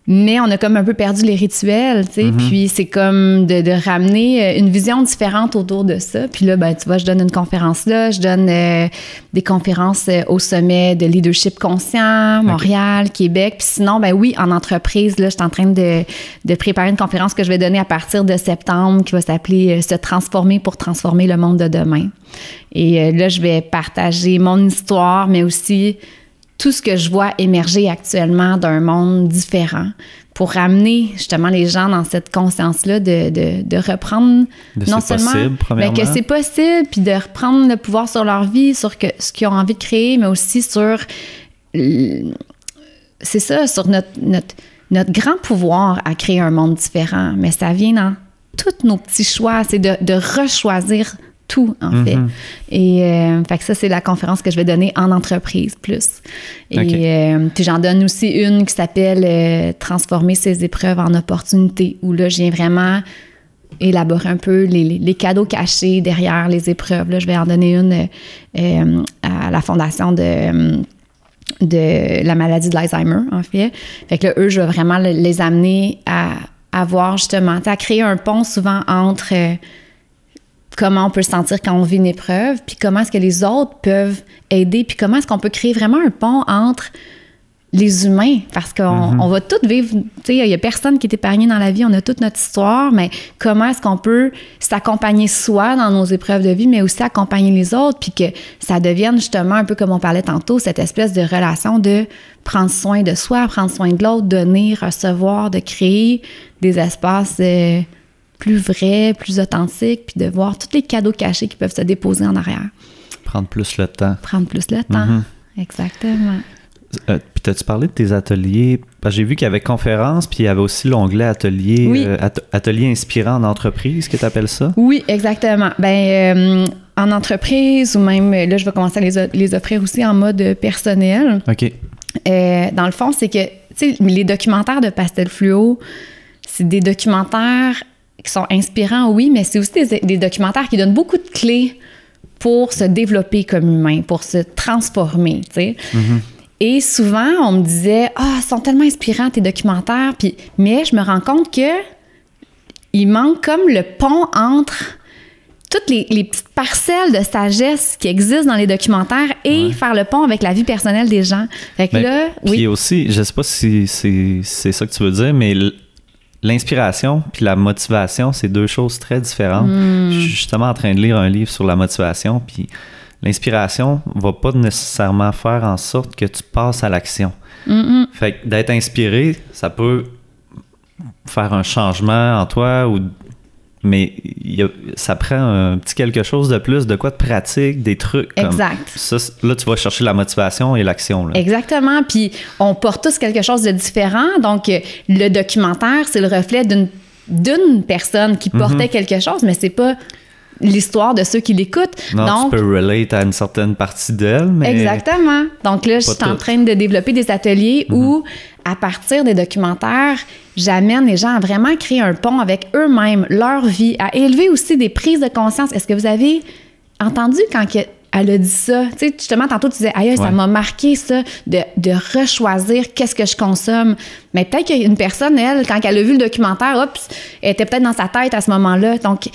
Mais on a comme un peu perdu les rituels, tu sais. Puis c'est comme de ramener une vision différente autour de ça. Puis là, ben, tu vois, je donne une conférence là, je donne des conférences au sommet de leadership conscient, Montréal, Québec. Puis sinon, ben oui, en entreprise, là, je suis en train de préparer une conférence que je vais donner à partir de septembre qui va s'appeler « Se transformer pour transformer le monde de demain ». Et là, je vais partager mon histoire, mais aussi tout ce que je vois émerger actuellement d'un monde différent pour ramener justement les gens dans cette conscience-là de reprendre non seulement que c'est possible, puis de reprendre le pouvoir sur leur vie, sur ce qu'ils ont envie de créer, mais aussi sur c'est ça, sur notre grand pouvoir à créer un monde différent. Mais ça vient dans tous nos petits choix, c'est de rechoisir tout, en fait. Et fait que ça, c'est la conférence que je vais donner en entreprise plus. Et puis j'en donne aussi une qui s'appelle Transformer ses épreuves en opportunités, où là, je viens vraiment élaborer un peu les cadeaux cachés derrière les épreuves. Là, je vais en donner une à la fondation de la maladie de l'Alzheimer, en fait. Fait que là, eux, je vais vraiment les amener à voir justement, à créer un pont souvent entre... comment on peut se sentir quand on vit une épreuve, puis comment est-ce que les autres peuvent aider, puis comment est-ce qu'on peut créer vraiment un pont entre les humains, parce qu'on va tous vivre, tu sais, il n'y a personne qui est épargné dans la vie, on a toute notre histoire, mais comment est-ce qu'on peut s'accompagner soi dans nos épreuves de vie, mais aussi accompagner les autres, puis que ça devienne justement un peu comme on parlait tantôt, cette espèce de relation de prendre soin de soi, prendre soin de l'autre, donner, recevoir, de créer des espaces... plus vrai, plus authentique, puis de voir tous les cadeaux cachés qui peuvent se déposer en arrière. Prendre plus le temps. Prendre plus le temps, exactement. Puis t'as-tu parlé de tes ateliers? J'ai vu qu'il y avait conférences, puis il y avait aussi l'onglet atelier, atelier inspirant en entreprise, que tu appelles ça? Oui, exactement. Ben, en entreprise, ou même, là, je vais commencer à les offrir aussi en mode personnel. OK. Dans le fond, c'est que, tu sais, les documentaires de Pastel Fluo, c'est des documentaires qui sont inspirants, oui, mais c'est aussi des documentaires qui donnent beaucoup de clés pour se développer comme humain, pour se transformer, tu sais. Et souvent, on me disait « Ah, ils sont tellement inspirants, tes documentaires. » Mais je me rends compte que il manque comme le pont entre toutes les petites parcelles de sagesse qui existent dans les documentaires et faire le pont avec la vie personnelle des gens. Fait que là, puis aussi, je sais pas si c'est ça que tu veux dire, mais l'inspiration puis la motivation, c'est deux choses très différentes. Je suis justement en train de lire un livre sur la motivation, puis l'inspiration va pas nécessairement faire en sorte que tu passes à l'action. Fait que d'être inspiré, ça peut faire un changement en toi, mais ça prend un petit quelque chose de plus, de quoi de pratique, des trucs. Exact. Ça, là, tu vas chercher la motivation et l'action. Là. Exactement. Puis on porte tous quelque chose de différent. Donc, le documentaire, c'est le reflet d'une personne qui portait quelque chose, mais c'est pas l'histoire de ceux qui l'écoutent. Non, Donc, tu peux relate à une certaine partie d'elle, mais... Exactement. Donc là, je suis en train de développer des ateliers où, à partir des documentaires, j'amène les gens à vraiment créer un pont avec eux-mêmes, leur vie, à élever aussi des prises de conscience. Est-ce que vous avez entendu quand elle a dit ça? Tu sais, justement, tantôt, tu disais, aïe, ça m'a marqué, ça, de rechoisir qu'est-ce que je consomme. Mais peut-être qu'il y a une personne, elle, quand elle a vu le documentaire, hop, elle était peut-être dans sa tête à ce moment-là. Donc,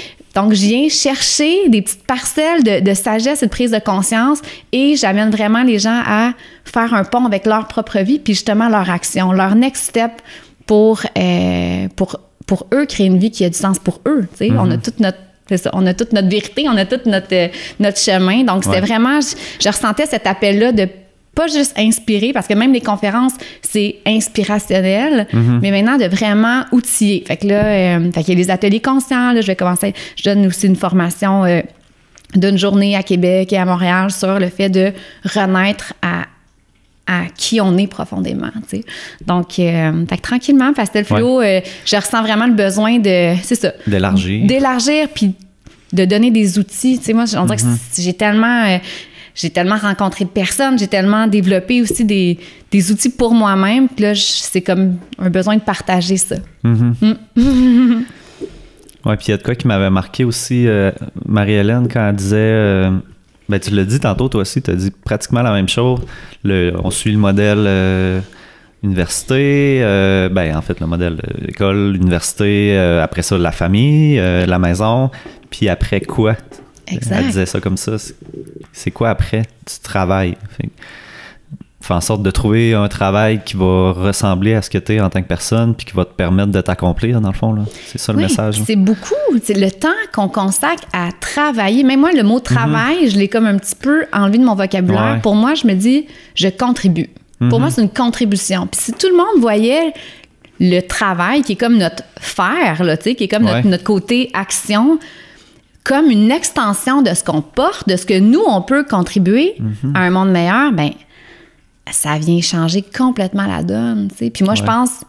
je viens chercher des petites parcelles de sagesse et de prise de conscience et j'amène vraiment les gens à faire un pont avec leur propre vie puis justement leur action, leur next step pour eux créer une vie qui a du sens pour eux. Tu sais, on a toute notre vérité, on a toute notre chemin. Donc, c'était vraiment... Je ressentais cet appel-là de pas juste inspirer, parce que même les conférences, c'est inspirationnel, mais maintenant de vraiment outiller. Fait que là, il y a les ateliers conscients, là, je donne aussi une formation d'une journée à Québec et à Montréal sur le fait de renaître à qui on est profondément, tu sais. Donc, fait que tranquillement, Pastel Fluo, je ressens vraiment le besoin d'élargir, puis de donner des outils. Tu sais, moi, on dirait que j'ai tellement rencontré de personnes, j'ai tellement développé aussi des outils pour moi-même, puis là, c'est comme un besoin de partager ça. Ouais, puis il y a de quoi qui m'avait marqué aussi, Marie-Hélène, quand elle disait... ben, tu l'as dit tantôt, toi aussi, tu as dit pratiquement la même chose. On suit le modèle université, en fait, le modèle école, université, après ça, la famille, la maison, puis après quoi? Exact. Elle disait ça comme ça. C'est quoi après? Tu travailles. Fais en sorte de trouver un travail qui va ressembler à ce que tu es en tant que personne puis qui va te permettre de t'accomplir, dans le fond. Là. C'est ça le message. C'est beaucoup. C'est le temps qu'on consacre à travailler. Même moi, le mot travail, je l'ai comme un petit peu enlevé de mon vocabulaire. Ouais. Pour moi, je me dis, je contribue. Pour moi, c'est une contribution. Puis si tout le monde voyait le travail, qui est comme notre faire, là, qui est comme notre côté action, comme une extension de ce qu'on porte, de ce que nous, on peut contribuer à un monde meilleur, ben ça vient changer complètement la donne, tu sais. Puis moi, je pense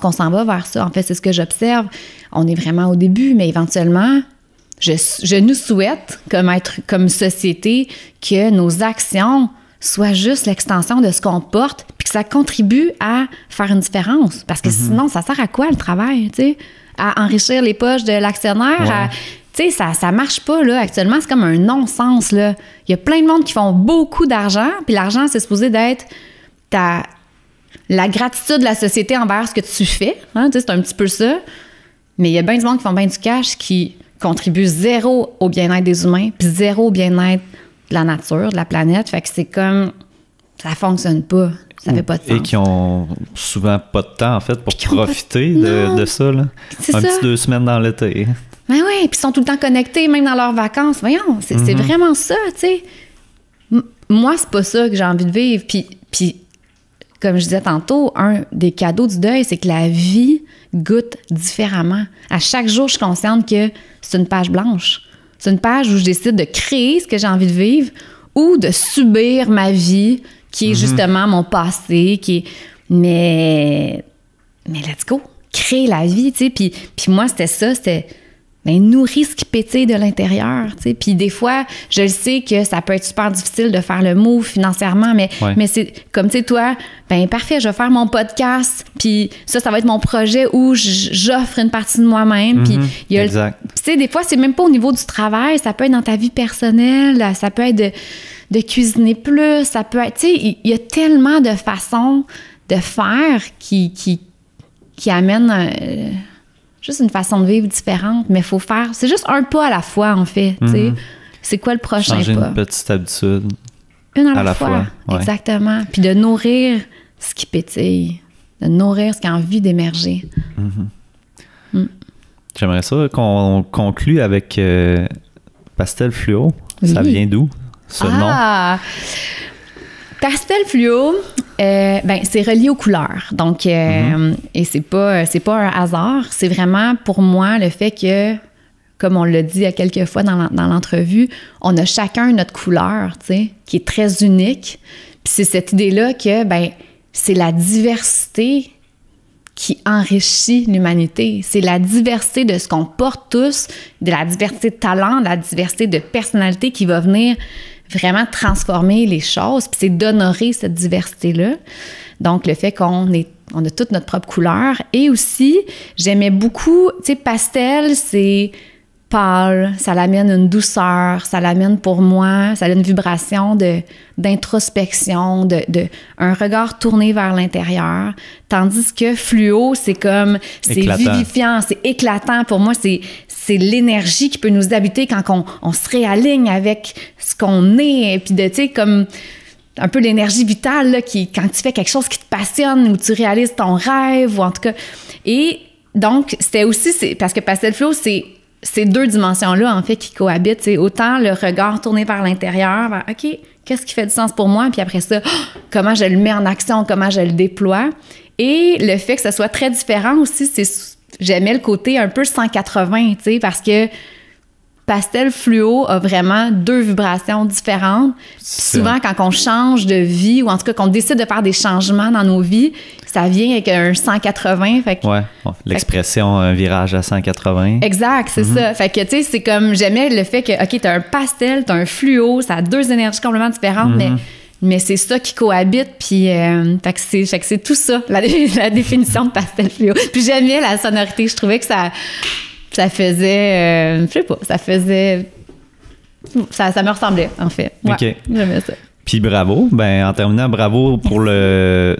qu'on s'en va vers ça. En fait, c'est ce que j'observe. On est vraiment au début, mais éventuellement, je nous souhaite, comme société, que nos actions soient juste l'extension de ce qu'on porte, puis que ça contribue à faire une différence. Parce que sinon, ça sert à quoi le travail, tu sais? À enrichir les poches de l'actionnaire, tu sais, ça marche pas, là, actuellement. C'est comme un non-sens, là. Il y a plein de monde qui font beaucoup d'argent, puis l'argent, c'est supposé d'être la gratitude de la société envers ce que tu fais. Hein, tu sais, c'est un petit peu ça. Mais il y a bien du monde qui font bien du cash qui contribuent zéro au bien-être des humains, puis zéro au bien-être de la nature, de la planète. Fait que c'est comme... Ça fonctionne pas. Ça fait pas de sens. Et qui ont souvent pas de temps, en fait, pour profiter de ça, là. C'est un petit 2 semaines dans l'été. Ben oui, puis ils sont tout le temps connectés, même dans leurs vacances. Voyons, c'est vraiment ça, tu sais. Moi, c'est pas ça que j'ai envie de vivre. Puis, comme je disais tantôt, un des cadeaux du deuil, c'est que la vie goûte différemment. À chaque jour, je suis consciente que c'est une page blanche. C'est une page où je décide de créer ce que j'ai envie de vivre ou de subir ma vie, qui est justement mon passé, Mais let's go! Créer la vie, tu sais. Puis moi, c'était nourrir ce qui pétille de l'intérieur, tu sais. Puis des fois, je le sais que ça peut être super difficile de faire le move financièrement, mais c'est comme, tu sais, toi, ben parfait, je vais faire mon podcast, puis ça va être mon projet où j'offre une partie de moi-même, puis il y a tu sais, des fois, c'est même pas au niveau du travail, ça peut être dans ta vie personnelle, ça peut être de cuisiner plus, ça peut être, tu sais, il y a tellement de façons de faire qui amènent... juste une façon de vivre différente, mais il faut faire... C'est juste un pas à la fois, en fait, tu sais. C'est quoi le prochain pas? Changer une petite habitude. Une à la fois. Exactement. Puis de nourrir ce qui pétille, de nourrir ce qui a envie d'émerger. J'aimerais ça qu'on conclue avec Pastel Fluo. Ça vient d'où, ce nom? Pastel Fluo, c'est relié aux couleurs. Donc, et c'est pas un hasard. C'est vraiment, pour moi, le fait que, comme on l'a dit à quelques fois dans l'entrevue, on a chacun notre couleur, tu sais, qui est très unique. Puis c'est cette idée-là que, c'est la diversité qui enrichit l'humanité. C'est la diversité de ce qu'on porte tous, de la diversité de talents, de la diversité de personnalités qui va venir vraiment transformer les choses. Puis c'est d'honorer cette diversité-là. Donc, le fait qu'on a toute notre propre couleur. Et aussi, j'aimais beaucoup, tu sais, pastel, c'est pâle, ça l'amène une douceur, ça l'amène pour moi, ça a une vibration d'introspection, un regard tourné vers l'intérieur, tandis que fluo, c'est vivifiant, c'est éclatant. Pour moi, c'est l'énergie qui peut nous habiter quand on se réaligne avec ce qu'on est, puis tu sais, comme un peu l'énergie vitale, là, quand tu fais quelque chose qui te passionne ou tu réalises ton rêve, ou en tout cas. Et donc, c'était aussi, parce que pastel fluo, c'est ces deux dimensions-là, en fait, qui cohabitent. C'est autant le regard tourné vers l'intérieur, vers OK, qu'est-ce qui fait du sens pour moi? Puis après ça, comment je le mets en action, comment je le déploie. Et le fait que ça soit très différent aussi, j'aimais le côté un peu 180, tu sais, parce que pastel fluo a vraiment deux vibrations différentes. Souvent, quand on change de vie, ou en tout cas qu'on décide de faire des changements dans nos vies, ça vient avec un 180. Fait que, l'expression un virage à 180. Exact, c'est ça. Fait que, tu sais, c'est comme, j'aimais le fait que, OK, t'as un pastel, t'as un fluo, ça a deux énergies complètement différentes, mais c'est ça qui cohabite, puis fait que c'est tout ça, la définition de pastel fluo. Puis j'aimais la sonorité, je trouvais que ça faisait, je sais pas, ça me ressemblait, en fait. Ouais, OK. J'aimais ça. Puis bravo, en terminant, bravo pour le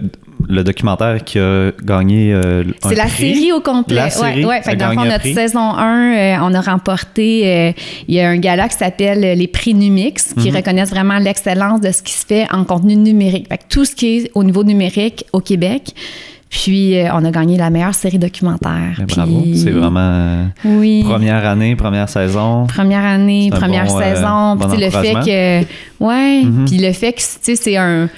documentaire qui a gagné c'est la prix. Série au complet. La série ouais. Fait que dans le fond, notre saison 1, on a remporté, il y a un gala qui s'appelle les prix Numix, qui reconnaissent vraiment l'excellence de ce qui se fait en contenu numérique. Fait que tout ce qui est au niveau numérique au Québec. Puis, on a gagné la meilleure série documentaire. Bravo, c'est vraiment première année, première saison. Première année, première saison. Bon puis le fait que... puis le fait que, tu sais, c'est un...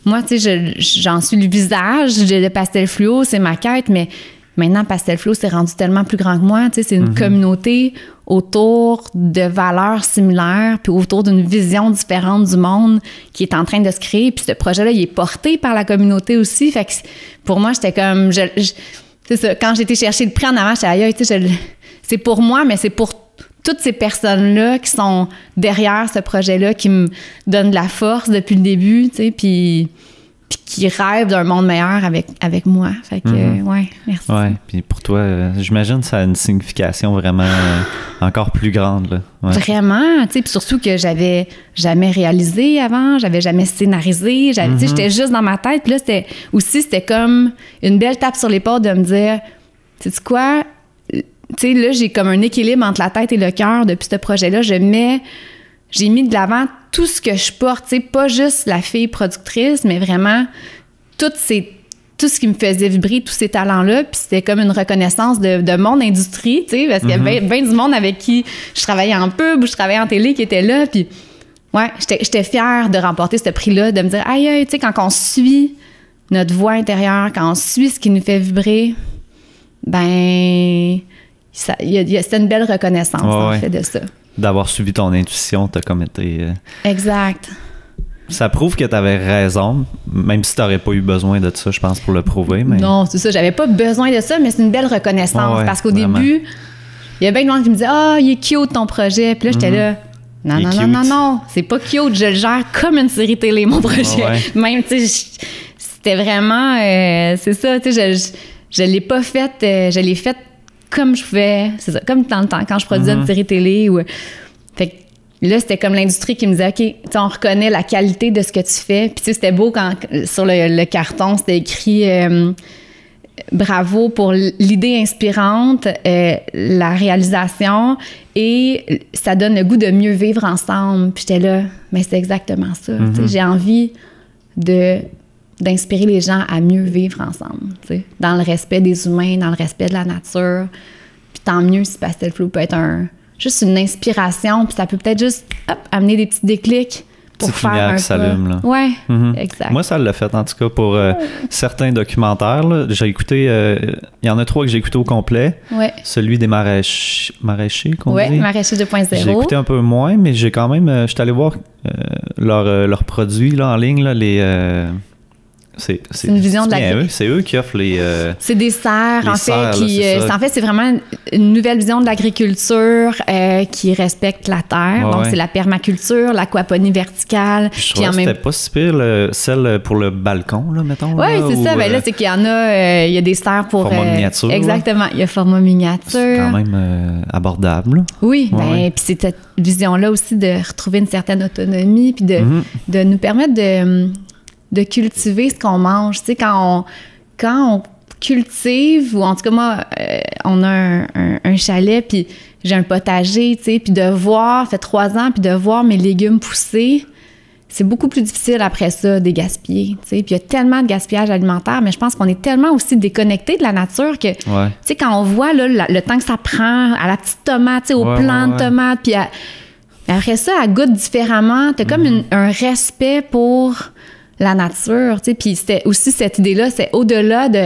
Moi, tu sais, j'en suis le visage de Pastel Fluo, c'est ma quête, mais maintenant, Pastel Fluo, c'est rendu tellement plus grand que moi. Tu sais, c'est une communauté autour de valeurs similaires, puis autour d'une vision différente du monde qui est en train de se créer. Puis ce projet-là, il est porté par la communauté aussi. Fait que pour moi, j'étais comme... c'est ça, quand j'ai été chercher le prix en avant, j'étais ailleurs, tu sais, c'est pour moi, mais c'est pour toutes ces personnes-là qui sont derrière ce projet-là, qui me donnent de la force depuis le début, tu sais, puis qui rêvent d'un monde meilleur avec moi. Fait que, merci. Ouais, puis pour toi, j'imagine que ça a une signification vraiment encore plus grande, là. Ouais. Vraiment, tu sais, puis surtout que j'avais jamais réalisé avant, j'avais jamais scénarisé, tu sais, j'étais juste dans ma tête, puis là, c'était comme une belle tape sur l'épaule de me dire, tu sais quoi, tu sais, là, j'ai comme un équilibre entre la tête et le cœur depuis ce projet-là. J'ai mis de l'avant tout ce que je porte, tu sais, pas juste la fille productrice, mais vraiment tout ce qui me faisait vibrer, tous ces talents-là. Puis c'était comme une reconnaissance de mon industrie, tu sais, parce qu'il y avait bien du monde avec qui je travaillais en pub ou je travaillais en télé qui était là. Puis, ouais, j'étais fière de remporter ce prix-là, de me dire, aïe, tu sais, quand on suit notre voix intérieure, quand on suit ce qui nous fait vibrer, c'était une belle reconnaissance, en fait, de ça. D'avoir suivi ton intuition, t'as comme été... Exact. Ça prouve que t'avais raison, même si t'aurais pas eu besoin de ça, je pense, pour le prouver. Mais... Non, c'est ça, j'avais pas besoin de ça, mais c'est une belle reconnaissance, parce qu'au début, il y a bien de monde qui me disait « Ah, il est cute ton projet », puis là, j'étais là « Non, c'est pas cute, je le gère comme une série télé, mon projet. » Même, tu sais, c'était vraiment... c'est ça, tu sais, je l'ai pas fait, je l'ai fait comme je pouvais, c'est ça, comme dans le temps, quand je produisais une série télé. Fait que là, c'était comme l'industrie qui me disait, OK, on reconnaît la qualité de ce que tu fais. Puis tu sais, c'était beau quand sur le carton, c'était écrit bravo pour l'idée inspirante, la réalisation, et ça donne le goût de mieux vivre ensemble. Puis j'étais là, mais c'est exactement ça. J'ai envie d'inspirer les gens à mieux vivre ensemble, t'sais, dans le respect des humains, dans le respect de la nature. Puis tant mieux si Pastel Fluo peut être juste une inspiration, puis ça peut peut-être juste amener des petits déclics pour petite faire lumière un qui s'allume, là. Ouais, exact. Moi, ça l'a fait, en tout cas, pour certains documentaires, là. J'ai écouté... il y en a 3 que j'ai écouté au complet. Ouais. Celui des maraîchers, qu'on dit. Oui, Maraîchers 2.0. J'ai écouté un peu moins, mais j'ai quand même... je suis allé voir leurs produits, là, en ligne, là, C'est une vision de l'agriculture. C'est eux qui offrent les... c'est des serres, les en fait, serres, qui... là, en fait, c'est vraiment une nouvelle vision de l'agriculture qui respecte la terre. Ouais, donc, ouais. c'est la permaculture, l'aquaponie verticale. Je trouvais que c'était pas si pire, celle pour le balcon, là, mettons. Oui, c'est ça. Ben là, c'est qu'il y en a... il y a des serres pour... Format miniature. Exactement. Il y a format miniature. C'est quand même abordable. Oui, Ouais, ben, ouais. puis c'est cette vision-là aussi de retrouver une certaine autonomie, puis de nous permettre de cultiver ce qu'on mange. Tu sais, quand on cultive, ou en tout cas, moi, on a un chalet, puis j'ai un potager, tu sais, puis de voir, ça fait 3 ans, puis de voir mes légumes pousser, c'est beaucoup plus difficile après ça, des gaspiller, tu sais. Puis il y a tellement de gaspillage alimentaire, mais je pense qu'on est tellement aussi déconnecté de la nature que, tu sais, quand on voit là, le temps que ça prend à la petite tomate, tu sais, au plant de tomate, puis après ça, elle goûte différemment. T'as comme un respect pour la nature, tu sais. Puis c'était aussi cette idée-là, c'est au-delà de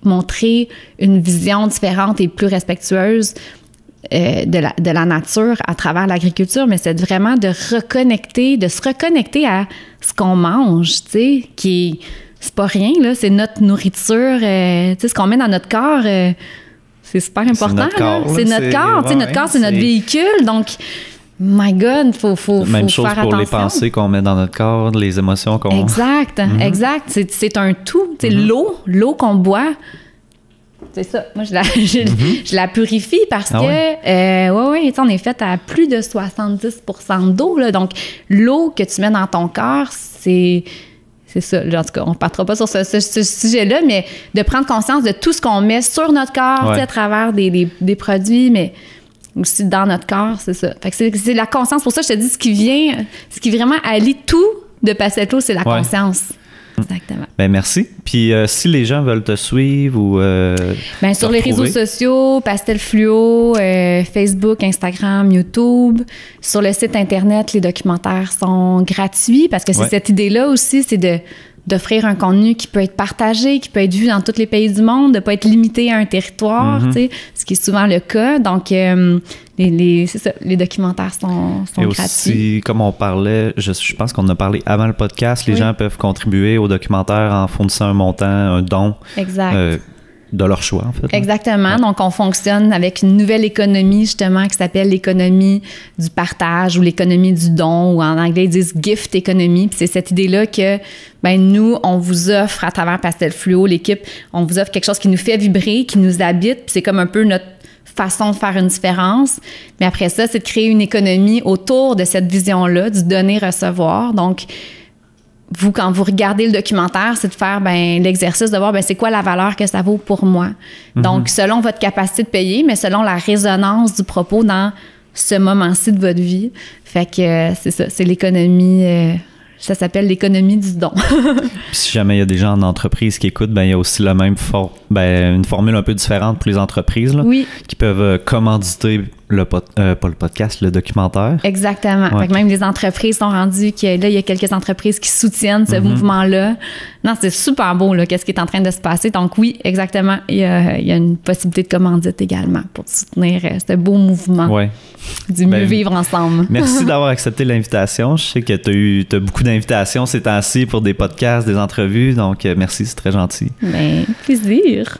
montrer une vision différente et plus respectueuse de la nature à travers l'agriculture, mais c'est vraiment de se reconnecter à ce qu'on mange, tu sais, c'est pas rien, là, c'est notre nourriture, tu sais, ce qu'on met dans notre corps, c'est super important, c'est notre corps, tu sais, notre corps, c'est notre véhicule, donc my God, faut même chose faire pour attention. les pensées qu'on met dans notre corps, les émotions qu'on... Exact. C'est un tout. Tu sais, l'eau qu'on boit, c'est ça. Moi, je la purifie parce que, on est fait à plus de 70% d'eau, là. Donc, l'eau que tu mets dans ton corps, c'est ça. En tout cas, on ne partira pas sur ce sujet-là, mais de prendre conscience de tout ce qu'on met sur notre corps, tu sais, à travers des produits, mais aussi dans notre corps, c'est ça. Fait que c'est la conscience. Pour ça, je te dis, ce qui vraiment allie tout de Pastel Fluo, c'est la conscience. Exactement. Ben merci. Puis si les gens veulent te suivre ou sur les réseaux sociaux, Pastel Fluo, Facebook, Instagram, YouTube. Sur le site Internet, les documentaires sont gratuits parce que c'est cette idée-là aussi, c'est d'offrir un contenu qui peut être partagé, qui peut être vu dans tous les pays du monde, de ne pas être limité à un territoire, tu sais, ce qui est souvent le cas. Donc, c'est ça, les documentaires sont et gratuits. aussi, comme on parlait, je pense qu'on a parlé avant le podcast, les gens peuvent contribuer aux documentaires en fournissant un montant, un don. Exact. De leur choix, en fait. Exactement. Donc, on fonctionne avec une nouvelle économie, justement, qui s'appelle l'économie du partage ou l'économie du don, ou en anglais, ils disent gift economy. Puis c'est cette idée-là que, nous, on vous offre, à travers Pastel Fluo, l'équipe, on vous offre quelque chose qui nous fait vibrer, qui nous habite. Puis c'est comme un peu notre façon de faire une différence. Mais après ça, c'est de créer une économie autour de cette vision-là, du donner-recevoir. Donc, vous, quand vous regardez le documentaire, c'est de faire l'exercice de voir c'est quoi la valeur que ça vaut pour moi. Donc, selon votre capacité de payer, mais selon la résonance du propos dans ce moment-ci de votre vie. Fait que c'est ça, c'est l'économie... ça s'appelle l'économie du don. Si jamais il y a des gens en entreprise qui écoutent, il y a aussi la même une formule un peu différente pour les entreprises là, qui peuvent commanditer pas le podcast, le documentaire. Exactement. Fait que même les entreprises sont rendues que là, il y a quelques entreprises qui soutiennent ce mouvement-là. Non, c'est super beau, là, qu'est-ce qui est en train de se passer. Donc oui, exactement, il y a une possibilité de commandite également pour soutenir ce beau mouvement du mieux vivre ensemble. Merci d'avoir accepté l'invitation. Je sais que tu as beaucoup d'invitations ces temps-ci pour des podcasts, des entrevues, donc merci, c'est très gentil. Plaisir.